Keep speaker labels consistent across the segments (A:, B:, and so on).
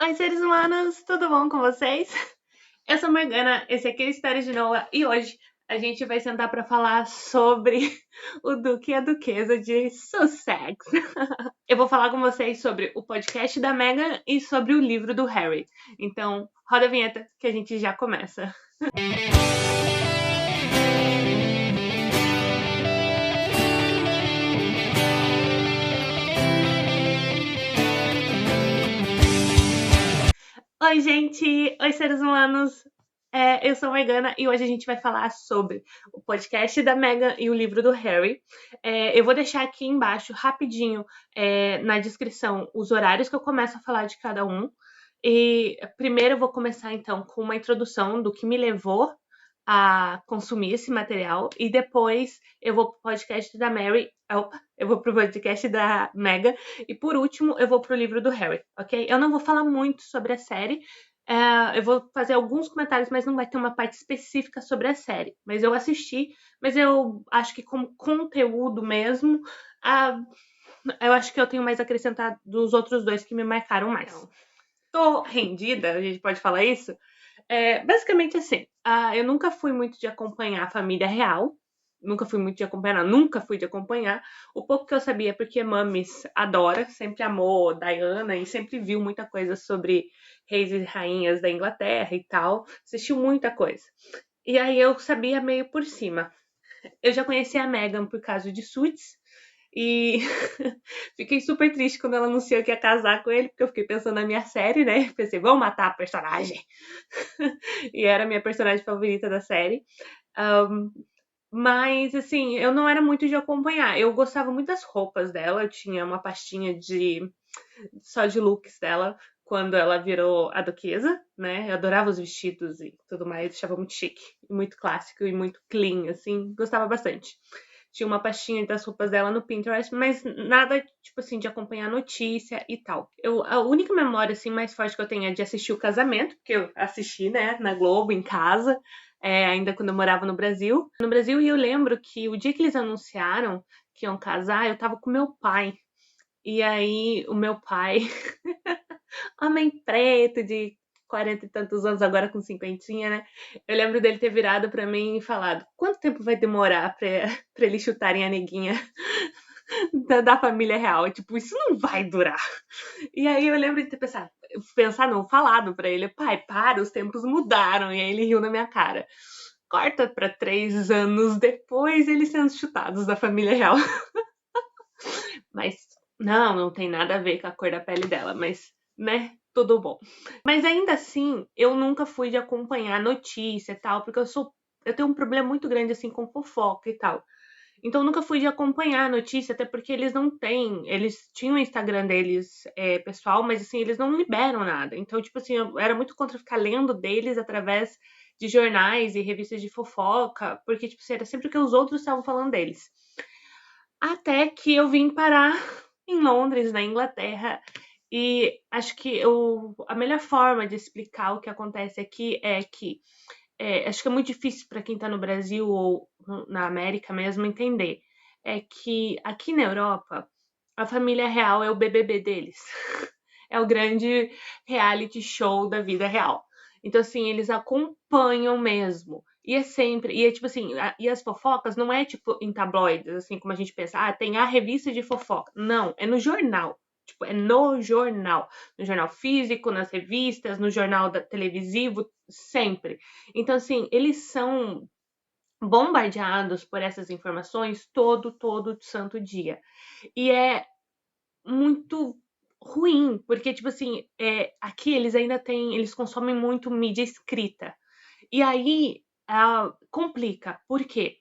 A: Oi, seres humanos, tudo bom com vocês? Eu sou a Morgana, esse aqui é o História de Noah e hoje a gente vai sentar para falar sobre o Duque e a Duquesa de Sussex. Eu vou falar com vocês sobre o podcast da Meghan e sobre o livro do Harry. Então, roda a vinheta que a gente já começa. Oi, gente! Oi, seres humanos! Eu sou a Morgana e hoje a gente vai falar sobre o podcast da Meghan e o livro do Harry. Eu vou deixar aqui embaixo, rapidinho, na descrição, os horários que eu começo a falar de cada um. E primeiro eu vou começar, então, com uma introdução do que me levou a consumir esse material. E depois eu vou pro podcast da Mary. Opa, eu vou pro podcast da Meghan. E por último, eu vou pro livro do Harry, ok? Eu não vou falar muito sobre a série. Eu vou fazer alguns comentários, mas não vai ter uma parte específica sobre a série. Mas eu assisti, mas eu acho que como conteúdo mesmo, eu acho que eu tenho mais a acrescentar dos outros dois que me marcaram mais. Tô rendida, a gente pode falar isso? Basicamente assim, eu nunca fui muito de acompanhar a família real. Nunca fui muito de acompanhar, não, nunca fui de acompanhar. O pouco que eu sabia, porque Mamis adora, sempre amou Diana e sempre viu muita coisa sobre reis e rainhas da Inglaterra e tal. Assistiu muita coisa. E aí eu sabia meio por cima. Eu já conhecia a Meghan por causa de Suits. E fiquei super triste quando ela anunciou que ia casar com ele, porque eu fiquei pensando na minha série, né? Pensei, vamos matar a personagem. E era a minha personagem favorita da série. Um, mas, assim, eu não era muito de acompanhar. Eu gostava muito das roupas dela. Eu tinha uma pastinha só de looks dela quando ela virou a duquesa, né? Eu adorava os vestidos e tudo mais. Achava muito chique, muito clássico e muito clean, assim. Gostava bastante. Tinha uma pastinha das roupas dela no Pinterest, mas nada, tipo assim, de acompanhar notícia e tal. A única memória, assim, mais forte que eu tenho é de assistir o casamento, porque eu assisti, né, na Globo, em casa, ainda quando eu morava no Brasil. No Brasil, e eu lembro que o dia que eles anunciaram que iam casar, eu tava com meu pai. E aí, o meu pai, homem preto de 40 e tantos anos, agora com cinquentinha, né? Eu lembro dele ter virado pra mim e falado: quanto tempo vai demorar pra eles chutarem a neguinha da família real? Tipo, isso não vai durar. E aí eu lembro de ter pensado não, falado pra ele: pai, para, os tempos mudaram. E aí ele riu na minha cara. Corta pra 3 anos depois eles sendo chutados da família real. Mas não tem nada a ver com a cor da pele dela, mas, né, tudo bom. Mas ainda assim, eu nunca fui de acompanhar notícia e tal, porque eu tenho um problema muito grande assim com fofoca e tal. Então eu nunca fui de acompanhar a notícia, até porque eles não têm, eles tinham o Instagram deles pessoal, mas assim, eles não liberam nada. Então, tipo assim, eu era muito contra ficar lendo deles através de jornais e revistas de fofoca, porque tipo assim, era sempre o que os outros estavam falando deles. Até que eu vim parar em Londres, na Inglaterra, e acho que a melhor forma de explicar o que acontece aqui é que acho que é muito difícil para quem está no Brasil ou na América mesmo entender. É que aqui na Europa, a família real é o BBB deles. É o grande reality show da vida real. Então, assim, eles acompanham mesmo. E é tipo assim, e as fofocas não é tipo em tabloides, assim, como a gente pensa, tem a revista de fofoca. Não, é no jornal. Tipo, é no jornal. No jornal físico, nas revistas, no jornal televisivo, sempre. Então, assim, eles são bombardeados por essas informações todo santo dia. E é muito ruim, porque, tipo assim, aqui eles consomem muito mídia escrita. E aí complica, por quê?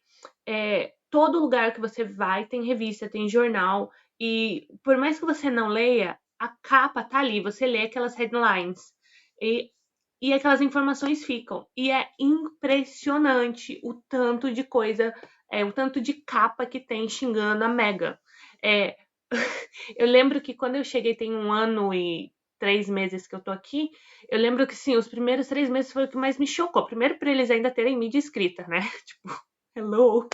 A: Todo lugar que você vai tem revista, tem jornal, e por mais que você não leia, a capa tá ali, você lê aquelas headlines. E, e aquelas informações ficam. E é impressionante o tanto de coisa, o tanto de capa que tem xingando a Mega. É, eu lembro que quando eu cheguei, tem 1 ano e 3 meses que eu tô aqui, eu lembro que, sim, os primeiros 3 meses foi o que mais me chocou. Primeiro, por eles ainda terem mídia escrita, né? Tipo, hello.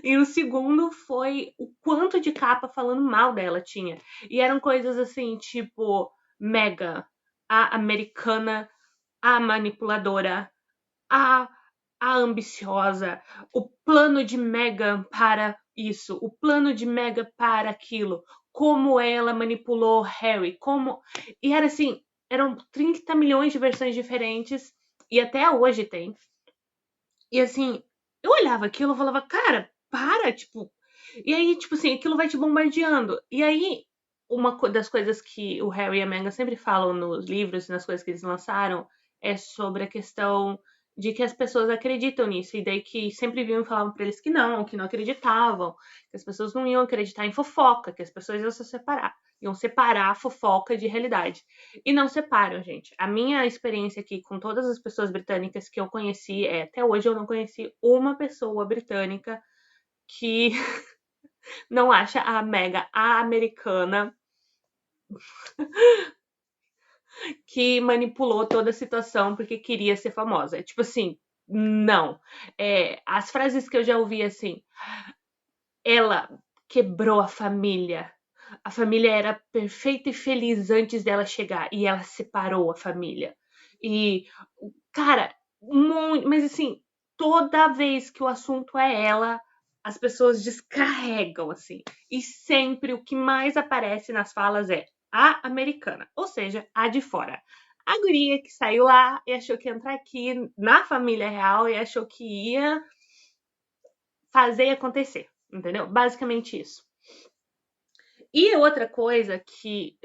A: E o segundo foi o quanto de capa falando mal dela tinha. E eram coisas assim, tipo, Mega, a americana, a manipuladora, a, a ambiciosa, o plano de Meghan para isso, o plano de Meghan para aquilo, como ela manipulou Harry, como. E era assim, eram 30 milhões de versões diferentes, e até hoje tem. E assim, eu olhava aquilo e falava, cara, para, tipo. E aí, tipo assim, aquilo vai te bombardeando. E aí, uma das coisas que o Harry e a Meghan sempre falam nos livros e nas coisas que eles lançaram é sobre a questão de que as pessoas acreditam nisso. E daí que sempre vinham e falavam pra eles que não acreditavam, que as pessoas não iam acreditar em fofoca, que as pessoas iam se separar. Iam separar a fofoca de realidade. E não separam, gente. A minha experiência aqui com todas as pessoas britânicas que eu conheci até hoje eu não conheci uma pessoa britânica que não acha a Meghan a americana que manipulou toda a situação porque queria ser famosa. Tipo assim, não. As frases que eu já ouvi assim, ela quebrou a família. A família era perfeita e feliz antes dela chegar e ela separou a família. E, cara, mas assim, toda vez que o assunto é ela, as pessoas descarregam assim. E sempre o que mais aparece nas falas é a americana, ou seja, a de fora. A guria que saiu lá e achou que ia entrar aqui na família real e achou que ia fazer acontecer, entendeu? Basicamente isso. E outra coisa que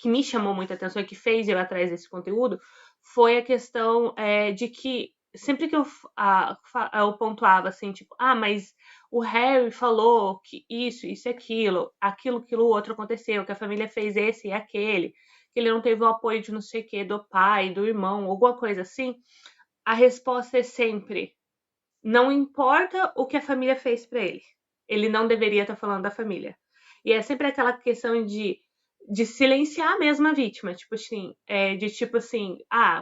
A: me chamou muita atenção e que fez eu atrás desse conteúdo foi a questão de que sempre que eu pontuava assim, tipo, mas o Harry falou que isso e aquilo outro aconteceu, que a família fez esse e aquele, que ele não teve o apoio de não sei o que, do pai, do irmão, alguma coisa assim, a resposta é sempre: não importa o que a família fez pra ele. Ele não deveria estar falando da família. E é sempre aquela questão de silenciar mesmo a vítima. Tipo assim,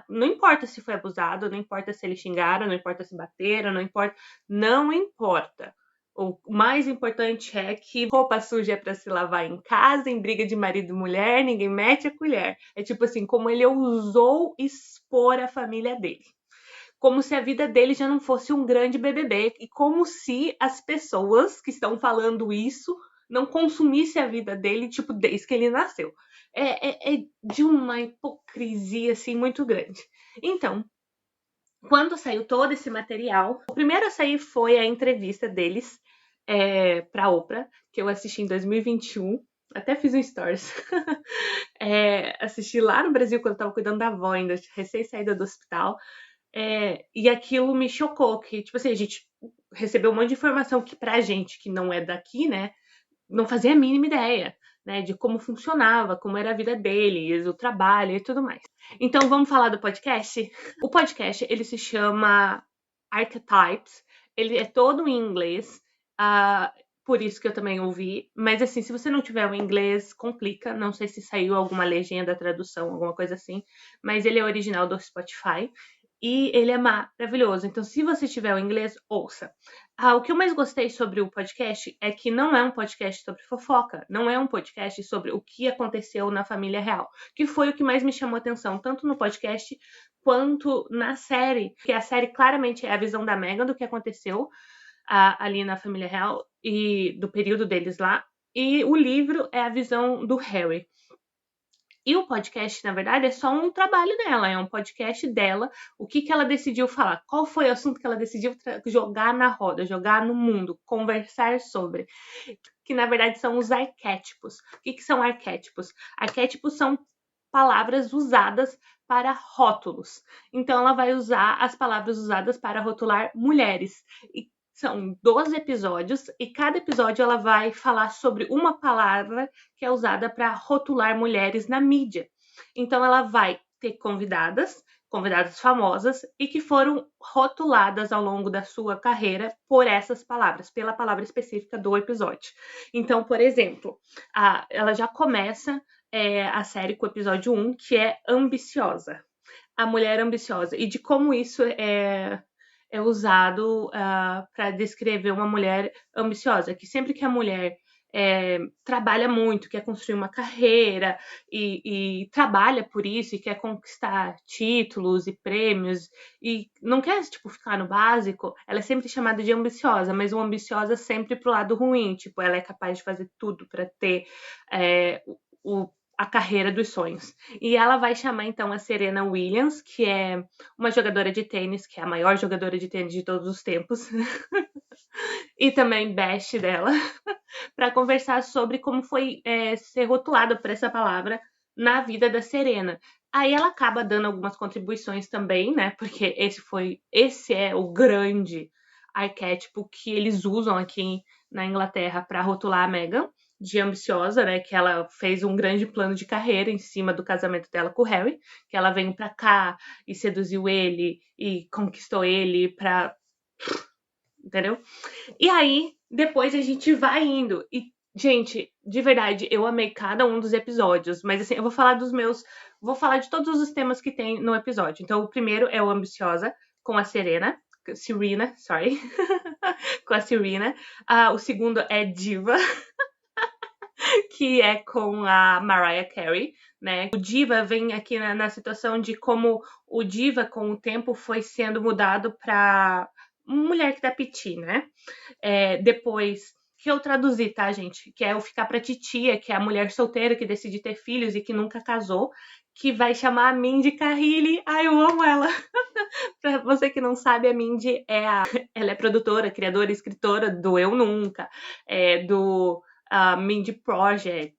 A: não importa se foi abusado, não importa se eles xingaram, não importa se bateram, não importa. Não importa. O mais importante é que roupa suja é pra se lavar em casa, em briga de marido e mulher, ninguém mete a colher. É tipo assim, como ele ousou expor a família dele, como se a vida dele já não fosse um grande BBB e como se as pessoas que estão falando isso não consumissem a vida dele, tipo, desde que ele nasceu. É de uma hipocrisia, assim, muito grande. Então, quando saiu todo esse material, o primeiro a sair foi a entrevista deles pra Oprah, que eu assisti em 2021. Até fiz um stories. Assisti lá no Brasil, quando eu tava cuidando da avó ainda, recém-saída do hospital. E aquilo me chocou, que, tipo assim, a gente recebeu um monte de informação que pra gente que não é daqui, né, não fazia a mínima ideia, né, de como funcionava, como era a vida deles, o trabalho e tudo mais. Então, vamos falar do podcast? O podcast, ele se chama Archetypes, ele é todo em inglês, por isso que eu também ouvi, mas assim, se você não tiver o inglês, complica, não sei se saiu alguma legenda, tradução, alguma coisa assim, mas ele é original do Spotify. E ele é maravilhoso. Então, se você tiver o inglês, ouça. O que eu mais gostei sobre o podcast é que não é um podcast sobre fofoca, não é um podcast sobre o que aconteceu na família real, que foi o que mais me chamou atenção, tanto no podcast quanto na série, que a série claramente é a visão da Meghan do que aconteceu ali na família real e do período deles lá, e o livro é a visão do Harry. E o podcast, na verdade, é só um trabalho dela, é um podcast dela, o que ela decidiu falar, qual foi o assunto que ela decidiu jogar na roda, jogar no mundo, conversar sobre, que na verdade são os arquétipos. O que são arquétipos? Arquétipos são palavras usadas para rótulos. Então ela vai usar as palavras usadas para rotular mulheres. E são 12 episódios e cada episódio ela vai falar sobre uma palavra que é usada para rotular mulheres na mídia. Então ela vai ter convidadas famosas e que foram rotuladas ao longo da sua carreira por essas palavras, pela palavra específica do episódio. Então, por exemplo, ela já começa a série com o episódio 1, que é ambiciosa. A mulher ambiciosa. E de como isso é usado para descrever uma mulher ambiciosa. Que sempre que a mulher trabalha muito, quer construir uma carreira e trabalha por isso e quer conquistar títulos e prêmios e não quer, tipo, ficar no básico, ela é sempre chamada de ambiciosa, mas uma ambiciosa sempre pro lado ruim, tipo, ela é capaz de fazer tudo para ter é, a carreira dos sonhos. E ela vai chamar então a Serena Williams, que é uma jogadora de tênis, que é a maior jogadora de tênis de todos os tempos, e também best dela, para conversar sobre como foi ser rotulada por essa palavra na vida da Serena. Aí ela acaba dando algumas contribuições também, né? Porque esse é o grande arquétipo que eles usam aqui na Inglaterra para rotular a Meghan de ambiciosa, né? Que ela fez um grande plano de carreira em cima do casamento dela com o Harry, que ela veio para cá e seduziu ele e conquistou ele para, entendeu? E aí, depois a gente vai indo. E, gente, de verdade, eu amei cada um dos episódios. Mas assim, eu vou falar dos meus. Vou falar de todos os temas que tem no episódio. Então, o primeiro é o Ambiciosa, com a Serena, sorry. Com a Serena. O segundo é Diva, que é com a Mariah Carey, né? O Diva vem aqui na situação de como o Diva, com o tempo, foi sendo mudado pra mulher que dá piti, né? Depois, que eu traduzi, tá, gente? Que é o Ficar pra Titia, que é a mulher solteira que decide ter filhos e que nunca casou, que vai chamar a Mindy Kaling. Ai, eu amo ela. Pra você que não sabe, a Mindy ela é produtora, criadora e escritora do Eu Nunca, do Mindy Project,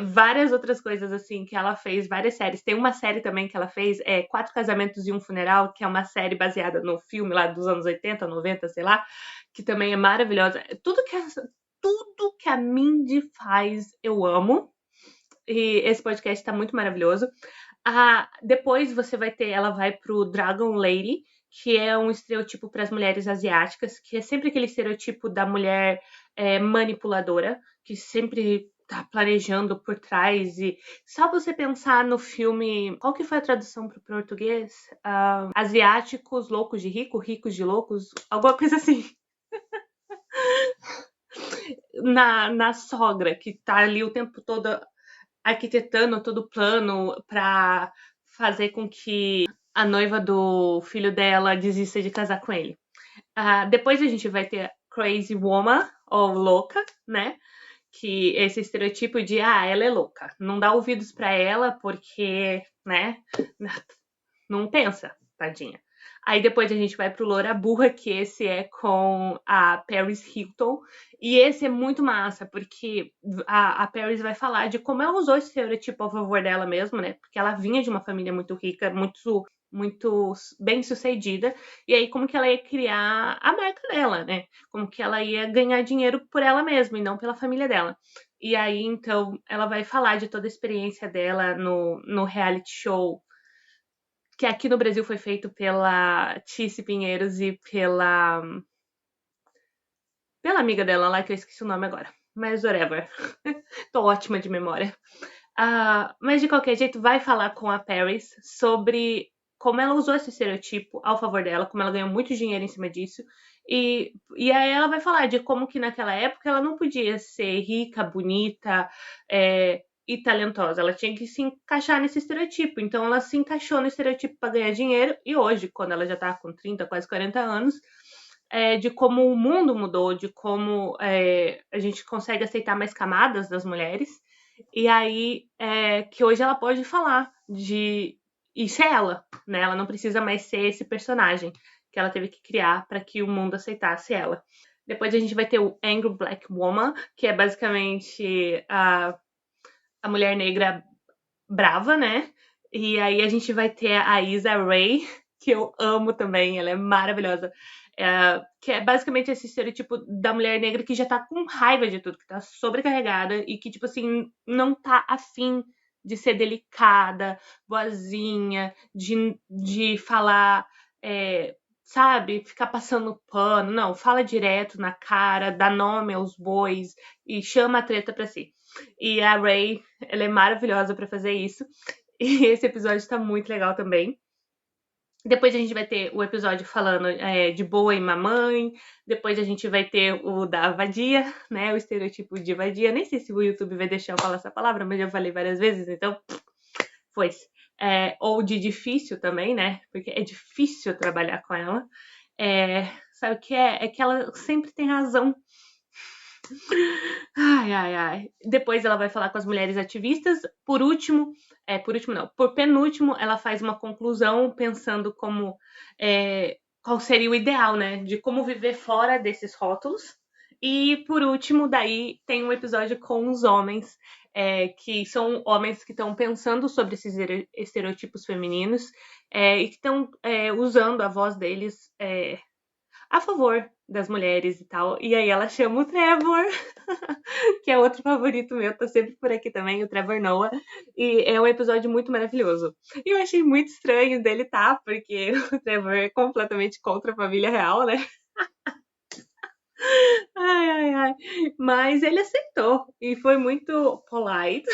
A: várias outras coisas assim que ela fez, várias séries. Tem uma série também que ela fez, Quatro Casamentos e um Funeral, que é uma série baseada no filme lá dos anos 80, 90, sei lá, que também é maravilhosa. Tudo que a Mindy faz, eu amo. E esse podcast tá muito maravilhoso. Depois ela vai pro Dragon Lady, que é um estereotipo para as mulheres asiáticas, que é sempre aquele estereotipo da mulher manipuladora, que sempre tá planejando por trás. E só você pensar no filme. Qual que foi a tradução para o português? Asiáticos loucos de rico, ricos de loucos, alguma coisa assim. Na sogra, que tá ali o tempo todo arquitetando todo o plano para fazer com que a noiva do filho dela desista de casar com ele. Depois a gente vai ter Crazy Woman, ou louca, né? Que esse estereotipo de, ela é louca. Não dá ouvidos para ela porque, né? Não pensa, tadinha. Aí depois a gente vai pro Loura Burra, que esse é com a Paris Hilton. E esse é muito massa, porque a Paris vai falar de como ela usou esse estereotipo a favor dela mesma, né? Porque ela vinha de uma família muito rica, muito bem sucedida. E aí como que ela ia criar a marca dela, né? Como que ela ia ganhar dinheiro por ela mesma e não pela família dela. E aí, então, ela vai falar de toda a experiência dela no reality show que aqui no Brasil foi feito pela Tice Pinheiros e pela amiga dela lá, que eu esqueci o nome agora. Mas whatever. Tô ótima de memória. Mas de qualquer jeito, vai falar com a Paris sobre como ela usou esse estereotipo ao favor dela, como ela ganhou muito dinheiro em cima disso. E aí ela vai falar de como que naquela época ela não podia ser rica, bonita, e talentosa. Ela tinha que se encaixar nesse estereotipo. Então ela se encaixou no estereotipo para ganhar dinheiro. E hoje, quando ela já tá com 30, quase 40 anos, de como o mundo mudou, de como a gente consegue aceitar mais camadas das mulheres. E aí, que hoje ela pode falar de. Isso é ela, né? Ela não precisa mais ser esse personagem que ela teve que criar para que o mundo aceitasse ela. Depois a gente vai ter o Angry Black Woman, que é basicamente a mulher negra brava, né? E aí a gente vai ter a Issa Rae, que eu amo também, ela é maravilhosa. Que é basicamente esse estereotipo da mulher negra que já tá com raiva de tudo, que tá sobrecarregada e que, tipo assim, não tá afim de ser delicada, boazinha, de falar, sabe, ficar passando pano. Não, fala direto na cara, dá nome aos bois e chama a treta pra si. E a Ray, ela é maravilhosa pra fazer isso. E esse episódio tá muito legal também. Depois a gente vai ter o episódio falando de boa e mamãe. Depois a gente vai ter o da vadia, né? O estereotipo de vadia. Nem sei se o YouTube vai deixar eu falar essa palavra, mas eu falei várias vezes, então foi. Ou de difícil também, né? Porque é difícil trabalhar com ela. Sabe o que é? É que ela sempre tem razão. Ai, ai, ai. Depois ela vai falar com as mulheres ativistas. Por último não, por penúltimo, ela faz uma conclusão pensando qual seria o ideal, né? De como viver fora desses rótulos. E por último, daí tem um episódio com os homens, que são homens que estão pensando sobre esses estereotipos femininos e que estão usando a voz deles a favor das mulheres e tal. E aí ela chama o Trevor, que é outro favorito meu, tá sempre por aqui também, o Trevor Noah. E é um episódio muito maravilhoso. E eu achei muito estranho dele tá, porque o Trevor é completamente contra a família real, né? Ai, ai, ai. Mas ele aceitou e foi muito polite,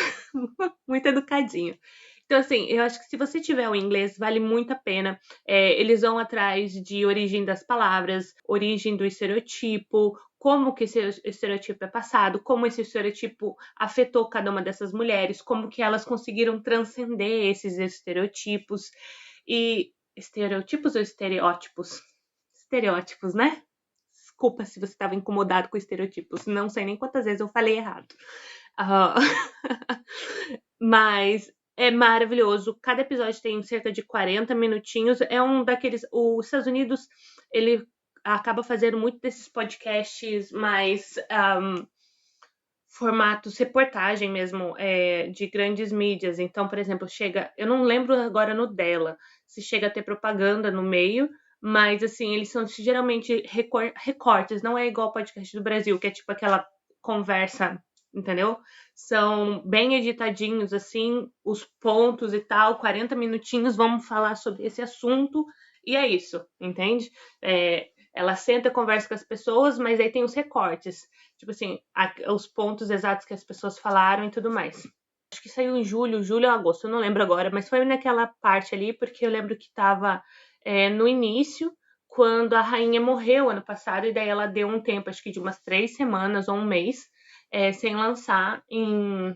A: muito educadinho. Então, assim, eu acho que se você tiver o inglês, vale muito a pena. Eles vão atrás de origem das palavras, origem do estereotipo, como que esse estereotipo é passado, como esse estereotipo afetou cada uma dessas mulheres, como que elas conseguiram transcender esses estereotipos. E estereotipos ou estereótipos? Estereótipos, né? Desculpa se você estava incomodado com estereotipos. Não sei nem quantas vezes eu falei errado. Ah, mas é maravilhoso. Cada episódio tem cerca de 40 minutinhos. É um daqueles. Os Estados Unidos, ele acaba fazendo muito desses podcasts mais formatos reportagem mesmo, de grandes mídias. Então, por exemplo, chega. Eu não lembro agora no dela se chega a ter propaganda no meio. Mas, assim, eles são geralmente recortes, não é igual o podcast do Brasil, que é tipo aquela conversa, entendeu? São bem editadinhos, assim, os pontos e tal, 40 minutinhos, vamos falar sobre esse assunto, e é isso, entende? Ela senta, conversa com as pessoas, mas aí tem os recortes, tipo assim, os pontos exatos que as pessoas falaram e tudo mais. Acho que saiu em julho ou agosto, eu não lembro agora, mas foi naquela parte ali, porque eu lembro que tava no início, quando a rainha morreu ano passado, e daí ela deu um tempo, acho que de umas 3 semanas ou um mês, sem lançar em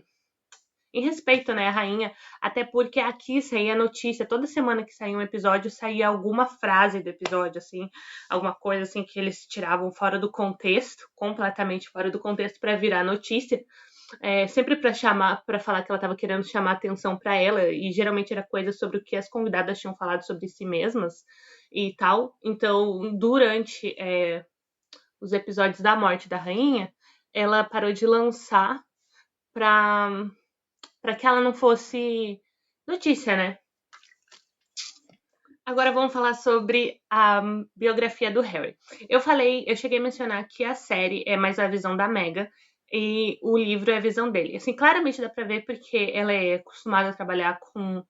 A: respeito, né, à rainha, até porque aqui saía notícia, toda semana que saía um episódio, saía alguma frase do episódio, assim, alguma coisa assim que eles tiravam fora do contexto, completamente fora do contexto, para virar notícia, sempre para falar que ela estava querendo chamar atenção para ela, e geralmente era coisa sobre o que as convidadas tinham falado sobre si mesmas e tal. Então, durante os episódios da morte da rainha, ela parou de lançar para que ela não fosse notícia, né? Agora vamos falar sobre a biografia do Harry. Eu cheguei a mencionar que a série é mais a visão da Meghan e o livro é a visão dele. Assim, claramente dá pra ver porque ela é acostumada a trabalhar com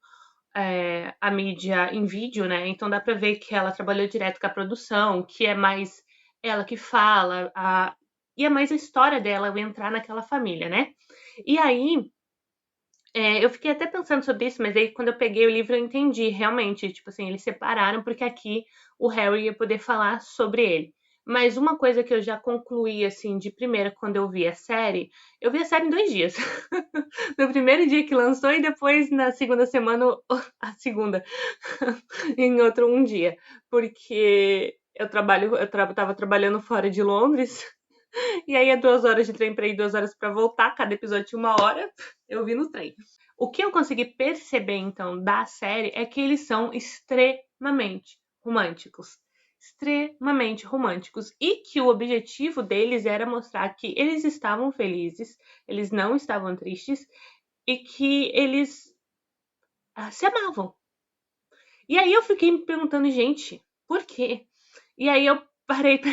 A: a mídia em vídeo, né? Então dá pra ver que ela trabalhou direto com a produção, que é mais ela que fala, e é mais a história dela ao entrar naquela família, né? E aí, eu fiquei até pensando sobre isso, mas aí quando eu peguei o livro eu entendi, realmente, tipo assim, eles separaram porque aqui o Harry ia poder falar sobre ele. Mas uma coisa que eu já concluí, assim, de primeira quando eu vi a série em 2 dias. No primeiro dia que lançou e depois na segunda semana, a segunda, em outro um dia. Porque tava trabalhando fora de Londres, e aí é 2 horas de trem pra ir, 2 horas pra voltar, cada episódio tinha 1 hora, eu vi no trem. O que eu consegui perceber, então, da série é que eles são extremamente românticos. Extremamente românticos. E que o objetivo deles era mostrar que eles estavam felizes, eles não estavam tristes e que eles se amavam. E aí eu fiquei me perguntando, gente, por quê? E aí eu parei pra...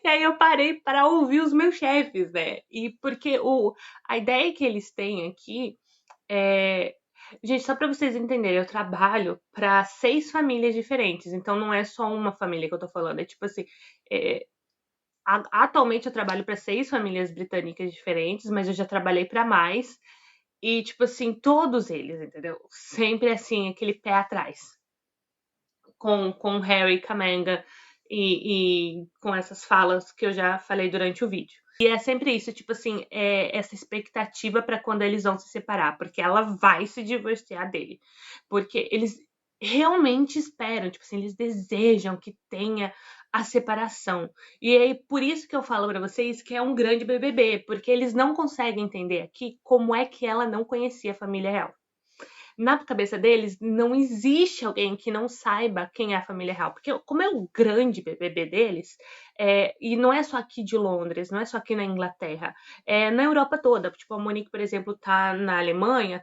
A: E aí eu parei para ouvir os meus chefes, né? E porque a ideia que eles têm aqui é. Gente, só para vocês entenderem, eu trabalho para 6 famílias diferentes, então não é só uma família que eu tô falando, é tipo assim. é, Atualmente eu trabalho para 6 famílias britânicas diferentes, mas eu já trabalhei para mais. E, tipo assim, todos eles, entendeu? Sempre assim, aquele pé atrás. com o Harry, com a Meghan e com essas falas que eu já falei durante o vídeo. E é sempre isso, tipo assim, essa expectativa para quando eles vão se separar, porque ela vai se divorciar dele. Porque eles realmente esperam, tipo assim, eles desejam que tenha a separação. E é por isso que eu falo para vocês que é um grande BBB, porque eles não conseguem entender aqui como é que ela não conhecia a família real. Na cabeça deles, não existe alguém que não saiba quem é a família real. Porque, como é o grande BBB deles, e não é só aqui de Londres, não é só aqui na Inglaterra, é na Europa toda. Tipo, a Monique, por exemplo, tá na Alemanha,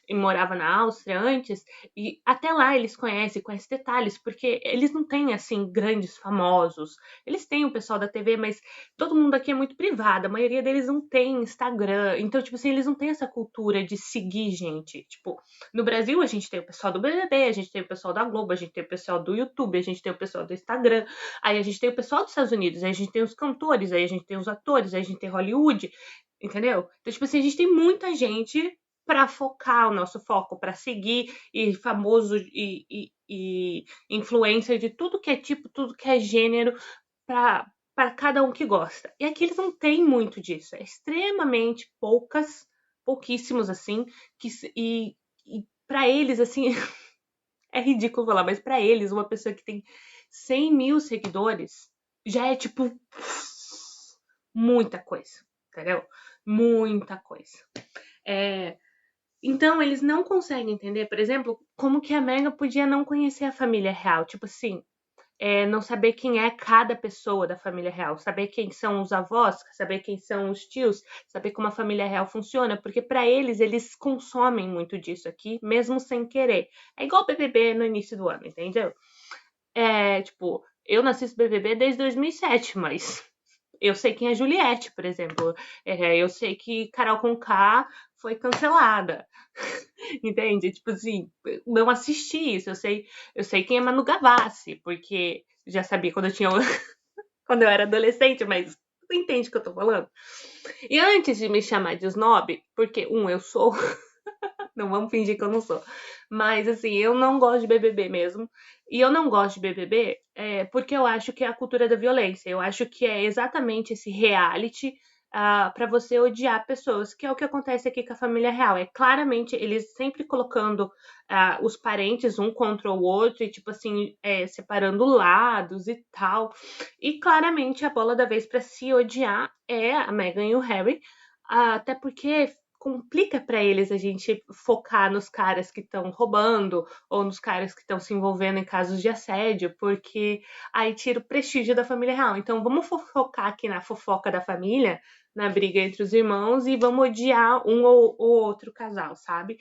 A: e morava na Áustria antes, e até lá eles conhecem detalhes, porque eles não têm, assim, grandes famosos. Eles têm o pessoal da TV, mas todo mundo aqui é muito privado, a maioria deles não tem Instagram, então, tipo assim, eles não têm essa cultura de seguir gente. Tipo, no Brasil a gente tem o pessoal do BBB, a gente tem o pessoal da Globo, a gente tem o pessoal do YouTube, a gente tem o pessoal do Instagram, aí a gente tem o pessoal dos Estados Unidos, aí a gente tem os cantores, aí a gente tem os atores, aí a gente tem Hollywood, entendeu? Então, tipo assim, a gente tem muita gente pra focar o nosso foco, pra seguir, e famoso e influencer de tudo que é tipo, tudo que é gênero, para cada um que gosta. E aqui eles não têm muito disso. É extremamente pouquíssimos assim, e para eles assim é ridículo falar, mas para eles uma pessoa que tem 100 mil seguidores já é tipo muita coisa, entendeu? Muita coisa. Então eles não conseguem entender, por exemplo, como que a Meghan podia não conhecer a família real, tipo assim, não saber quem é cada pessoa da família real, saber quem são os avós, saber quem são os tios, saber como a família real funciona, porque para eles consomem muito disso aqui, mesmo sem querer. É igual o BBB no início do ano, entendeu? Tipo, eu não assisto BBB desde 2007, mas eu sei quem é Juliette, por exemplo. Eu sei que Carol Conká foi cancelada. Entende? Tipo assim, não assisti isso. Eu sei quem é Manu Gavassi, porque já sabia quando quando eu era adolescente, mas tu entende o que eu tô falando? E antes de me chamar de snob, porque eu sou, não vamos fingir que eu não sou. Mas assim, eu não gosto de BBB mesmo. E eu não gosto de BBB porque eu acho que é a cultura da violência. Eu acho que é exatamente esse reality para você odiar pessoas, que é o que acontece aqui com a família real. É claramente eles sempre colocando os parentes um contra o outro e, tipo assim, separando lados e tal. E claramente a bola da vez para se odiar é a Meghan e o Harry, até porque complica para eles a gente focar nos caras que estão roubando ou nos caras que estão se envolvendo em casos de assédio, porque aí tira o prestígio da família real. Então vamos focar aqui na fofoca da família, na briga entre os irmãos e vamos odiar um ou outro casal, sabe?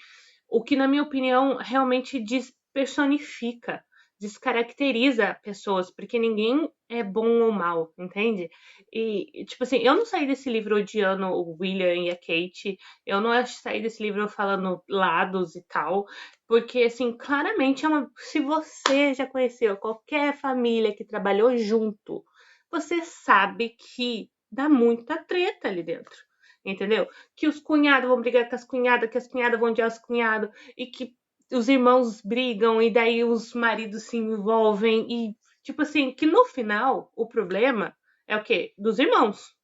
A: O que, na minha opinião, realmente despersonifica, descaracteriza pessoas, porque ninguém é bom ou mal, entende? E, tipo assim, eu não saí desse livro odiando o William e a Kate, eu não saí desse livro falando lados e tal, porque, assim, claramente se você já conheceu qualquer família que trabalhou junto, você sabe que dá muita treta ali dentro, entendeu? Que os cunhados vão brigar com as cunhadas, que as cunhadas vão odiar os cunhados, e que os irmãos brigam, e daí os maridos se envolvem, e, tipo assim, que no final, o problema é o quê? Dos irmãos.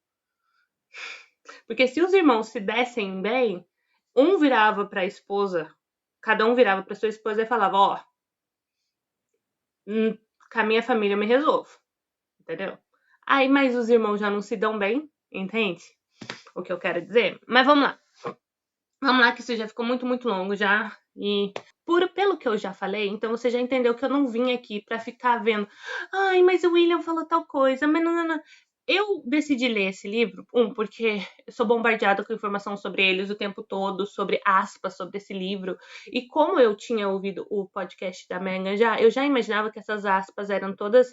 A: Porque se os irmãos se dessem bem, um virava para a esposa, cada um virava para sua esposa e falava: Ó, com a minha família eu me resolvo, entendeu? Aí, mas os irmãos já não se dão bem, entende? O que eu quero dizer? Mas vamos lá. Vamos lá, que isso já ficou muito, muito longo já. E pelo que eu já falei, então você já entendeu que eu não vim aqui pra ficar vendo. Ai, mas o William falou tal coisa, mas não. Eu decidi ler esse livro, porque eu sou bombardeada com informação sobre eles o tempo todo, sobre aspas sobre esse livro. E como eu tinha ouvido o podcast da Megan eu já imaginava que essas aspas eram todas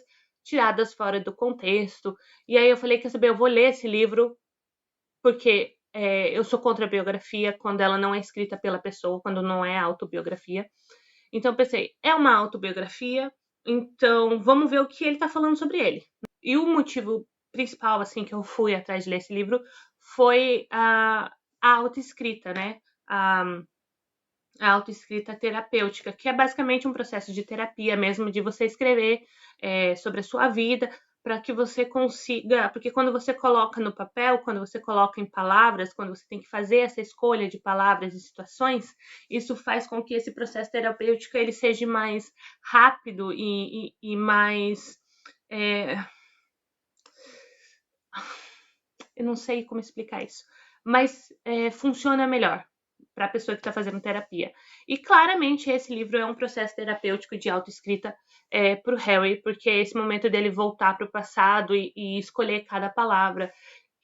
A: tiradas fora do contexto. E aí eu falei, quer saber, eu vou ler esse livro porque eu sou contra a biografia quando ela não é escrita pela pessoa, quando não é autobiografia. Então eu pensei, é uma autobiografia, então vamos ver o que ele tá falando sobre ele. E o motivo principal, assim, que eu fui atrás de ler esse livro foi a autoescrita, né? a autoescrita terapêutica, que é basicamente um processo de terapia mesmo, de você escrever sobre a sua vida, para que você consiga, porque quando você coloca no papel, quando você coloca em palavras, quando você tem que fazer essa escolha de palavras e situações, isso faz com que esse processo terapêutico ele seja mais rápido e mais eu não sei como explicar isso, mas funciona melhor para a pessoa que está fazendo terapia. E claramente esse livro é um processo terapêutico de autoescrita para o Harry, porque é esse momento dele voltar para o passado e escolher cada palavra.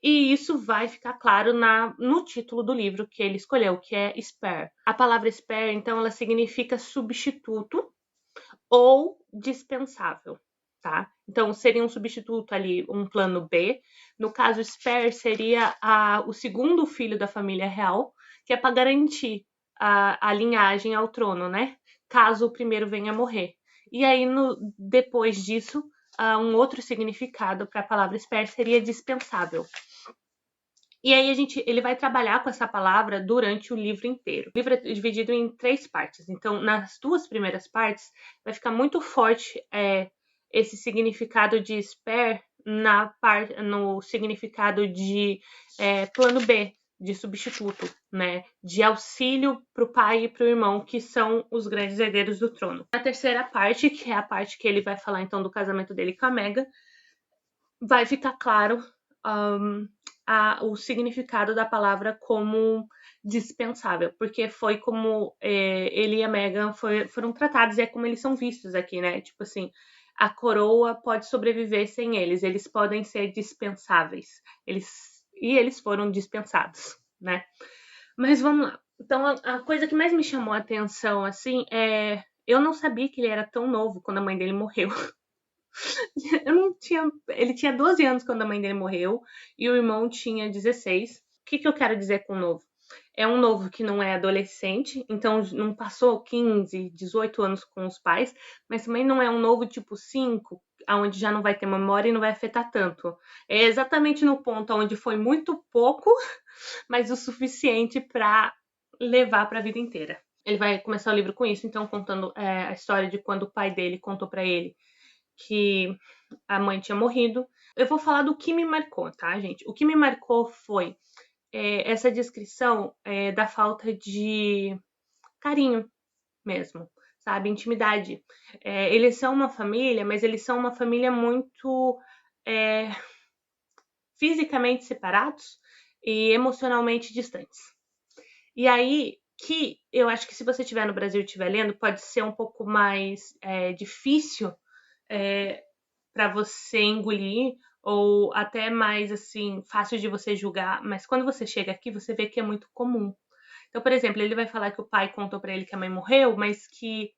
A: E isso vai ficar claro no título do livro que ele escolheu, que é spare. A palavra spare, então, ela significa substituto ou dispensável, tá? Então, seria um substituto ali, um plano B. No caso, spare seria o segundo filho da família real, que é para garantir a linhagem ao trono, né? Caso o primeiro venha a morrer. E aí, depois disso, um outro significado para a palavra spare seria dispensável. E aí ele vai trabalhar com essa palavra durante o livro inteiro. O livro é dividido em 3 partes. Então, nas 2 primeiras partes, vai ficar muito forte esse significado de spare no significado de plano B, de substituto, né? De auxílio para o pai e para o irmão, que são os grandes herdeiros do trono. Na terceira parte, que é a parte que ele vai falar então do casamento dele com a Meghan, vai ficar claro o significado da palavra como dispensável, porque foi como ele e a Meghan foram tratados, e é como eles são vistos aqui, né? Tipo assim, a coroa pode sobreviver sem eles podem ser dispensáveis. Eles foram dispensados, né? Mas vamos lá. Então, a coisa que mais me chamou a atenção, assim, eu não sabia que ele era tão novo quando a mãe dele morreu. Ele tinha 12 anos quando a mãe dele morreu e o irmão tinha 16. O que eu quero dizer com novo? É um novo que não é adolescente, então não passou 15, 18 anos com os pais, mas também não é um novo tipo 5, onde já não vai ter memória e não vai afetar tanto. É exatamente no ponto onde foi muito pouco, mas o suficiente para levar para a vida inteira. Ele vai começar o livro com isso, então contando a história de quando o pai dele contou para ele que a mãe tinha morrido. Eu vou falar do que me marcou, tá, gente? O que me marcou foi essa descrição da falta de carinho mesmo, sabe? Intimidade. Eles são uma família, mas eles são uma família muito fisicamente separados e emocionalmente distantes. E aí, que eu acho que se você estiver no Brasil e estiver lendo, pode ser um pouco mais difícil para você engolir ou até mais assim fácil de você julgar, mas quando você chega aqui você vê que é muito comum. Então, por exemplo, ele vai falar que o pai contou para ele que a mãe morreu, mas que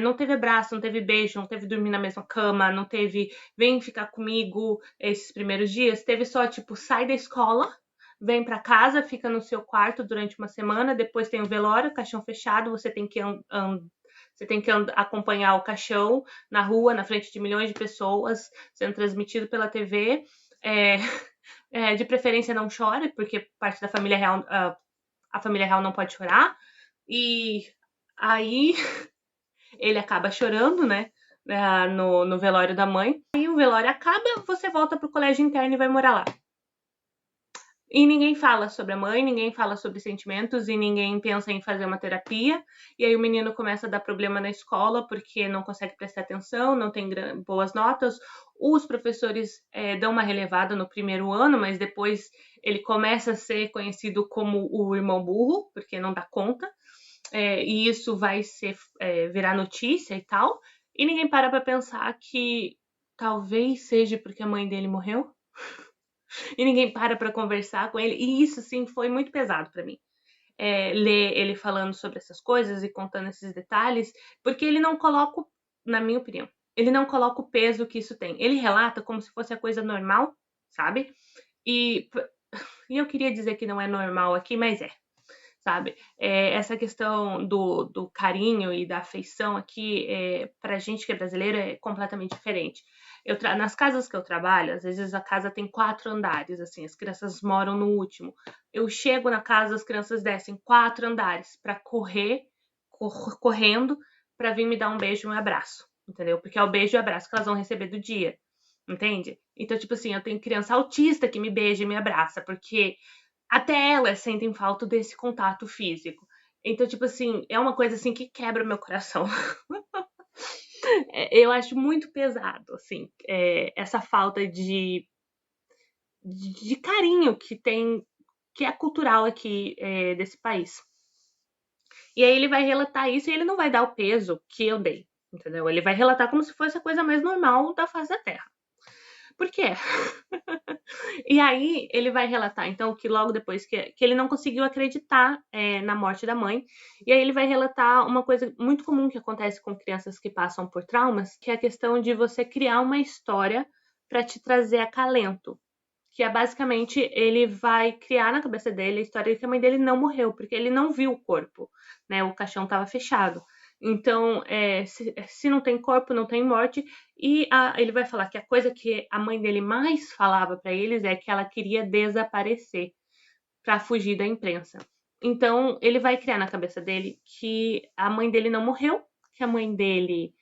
A: não teve abraço, não teve beijo, não teve dormir na mesma cama, não teve vem ficar comigo esses primeiros dias, teve só tipo sai da escola, vem para casa, fica no seu quarto durante uma semana, depois tem o velório, caixão fechado, você tem que acompanhar o caixão na rua, na frente de milhões de pessoas, sendo transmitido pela TV. De preferência não chore, porque parte da família real, a família real não pode chorar. E aí ele acaba chorando, né? No velório da mãe. Aí o velório acaba, você volta pro colégio interno e vai morar lá. E ninguém fala sobre a mãe, ninguém fala sobre sentimentos e ninguém pensa em fazer uma terapia. E aí o menino começa a dar problema na escola porque não consegue prestar atenção, não tem boas notas. Os professores dão uma relevada no primeiro ano, mas depois ele começa a ser conhecido como o irmão burro, porque não dá conta. E isso vai virar notícia e tal. E ninguém para pensar que talvez seja porque a mãe dele morreu. E ninguém para conversar com ele. E isso, sim, foi muito pesado para mim. Ler ele falando sobre essas coisas e contando esses detalhes, porque ele não coloca, na minha opinião, ele não coloca o peso que isso tem. Ele relata como se fosse a coisa normal, sabe? E eu queria dizer que não é normal aqui, mas sabe? Essa questão do carinho e da afeição aqui, pra gente que é brasileiro, é completamente diferente. Nas casas que eu trabalho, às vezes a casa tem 4 andares, assim, as crianças moram no último. Eu chego na casa, as crianças descem 4 andares para correr correndo pra vir me dar um beijo e um abraço, entendeu? Porque é o beijo e o abraço que elas vão receber do dia, entende? Então, tipo assim, eu tenho criança autista que me beija e me abraça, porque até elas sentem falta desse contato físico. Então, tipo assim, é uma coisa assim que quebra o meu coração. Eu acho muito pesado, assim, essa falta de carinho que tem, que é cultural aqui desse país. E aí ele vai relatar isso e ele não vai dar o peso que eu dei, entendeu? Ele vai relatar como se fosse a coisa mais normal da face da Terra. Por quê? E aí ele vai relatar, então, que logo depois que ele não conseguiu acreditar na morte da mãe, e aí ele vai relatar uma coisa muito comum que acontece com crianças que passam por traumas, que é a questão de você criar uma história para te trazer acalento. Que é basicamente, ele vai criar na cabeça dele a história de que a mãe dele não morreu, porque ele não viu o corpo, né? O caixão estava fechado. Então, se não tem corpo, não tem morte. E ele vai falar que a coisa que a mãe dele mais falava para eles é que ela queria desaparecer para fugir da imprensa. Então, ele vai criar na cabeça dele que a mãe dele não morreu, que a mãe dele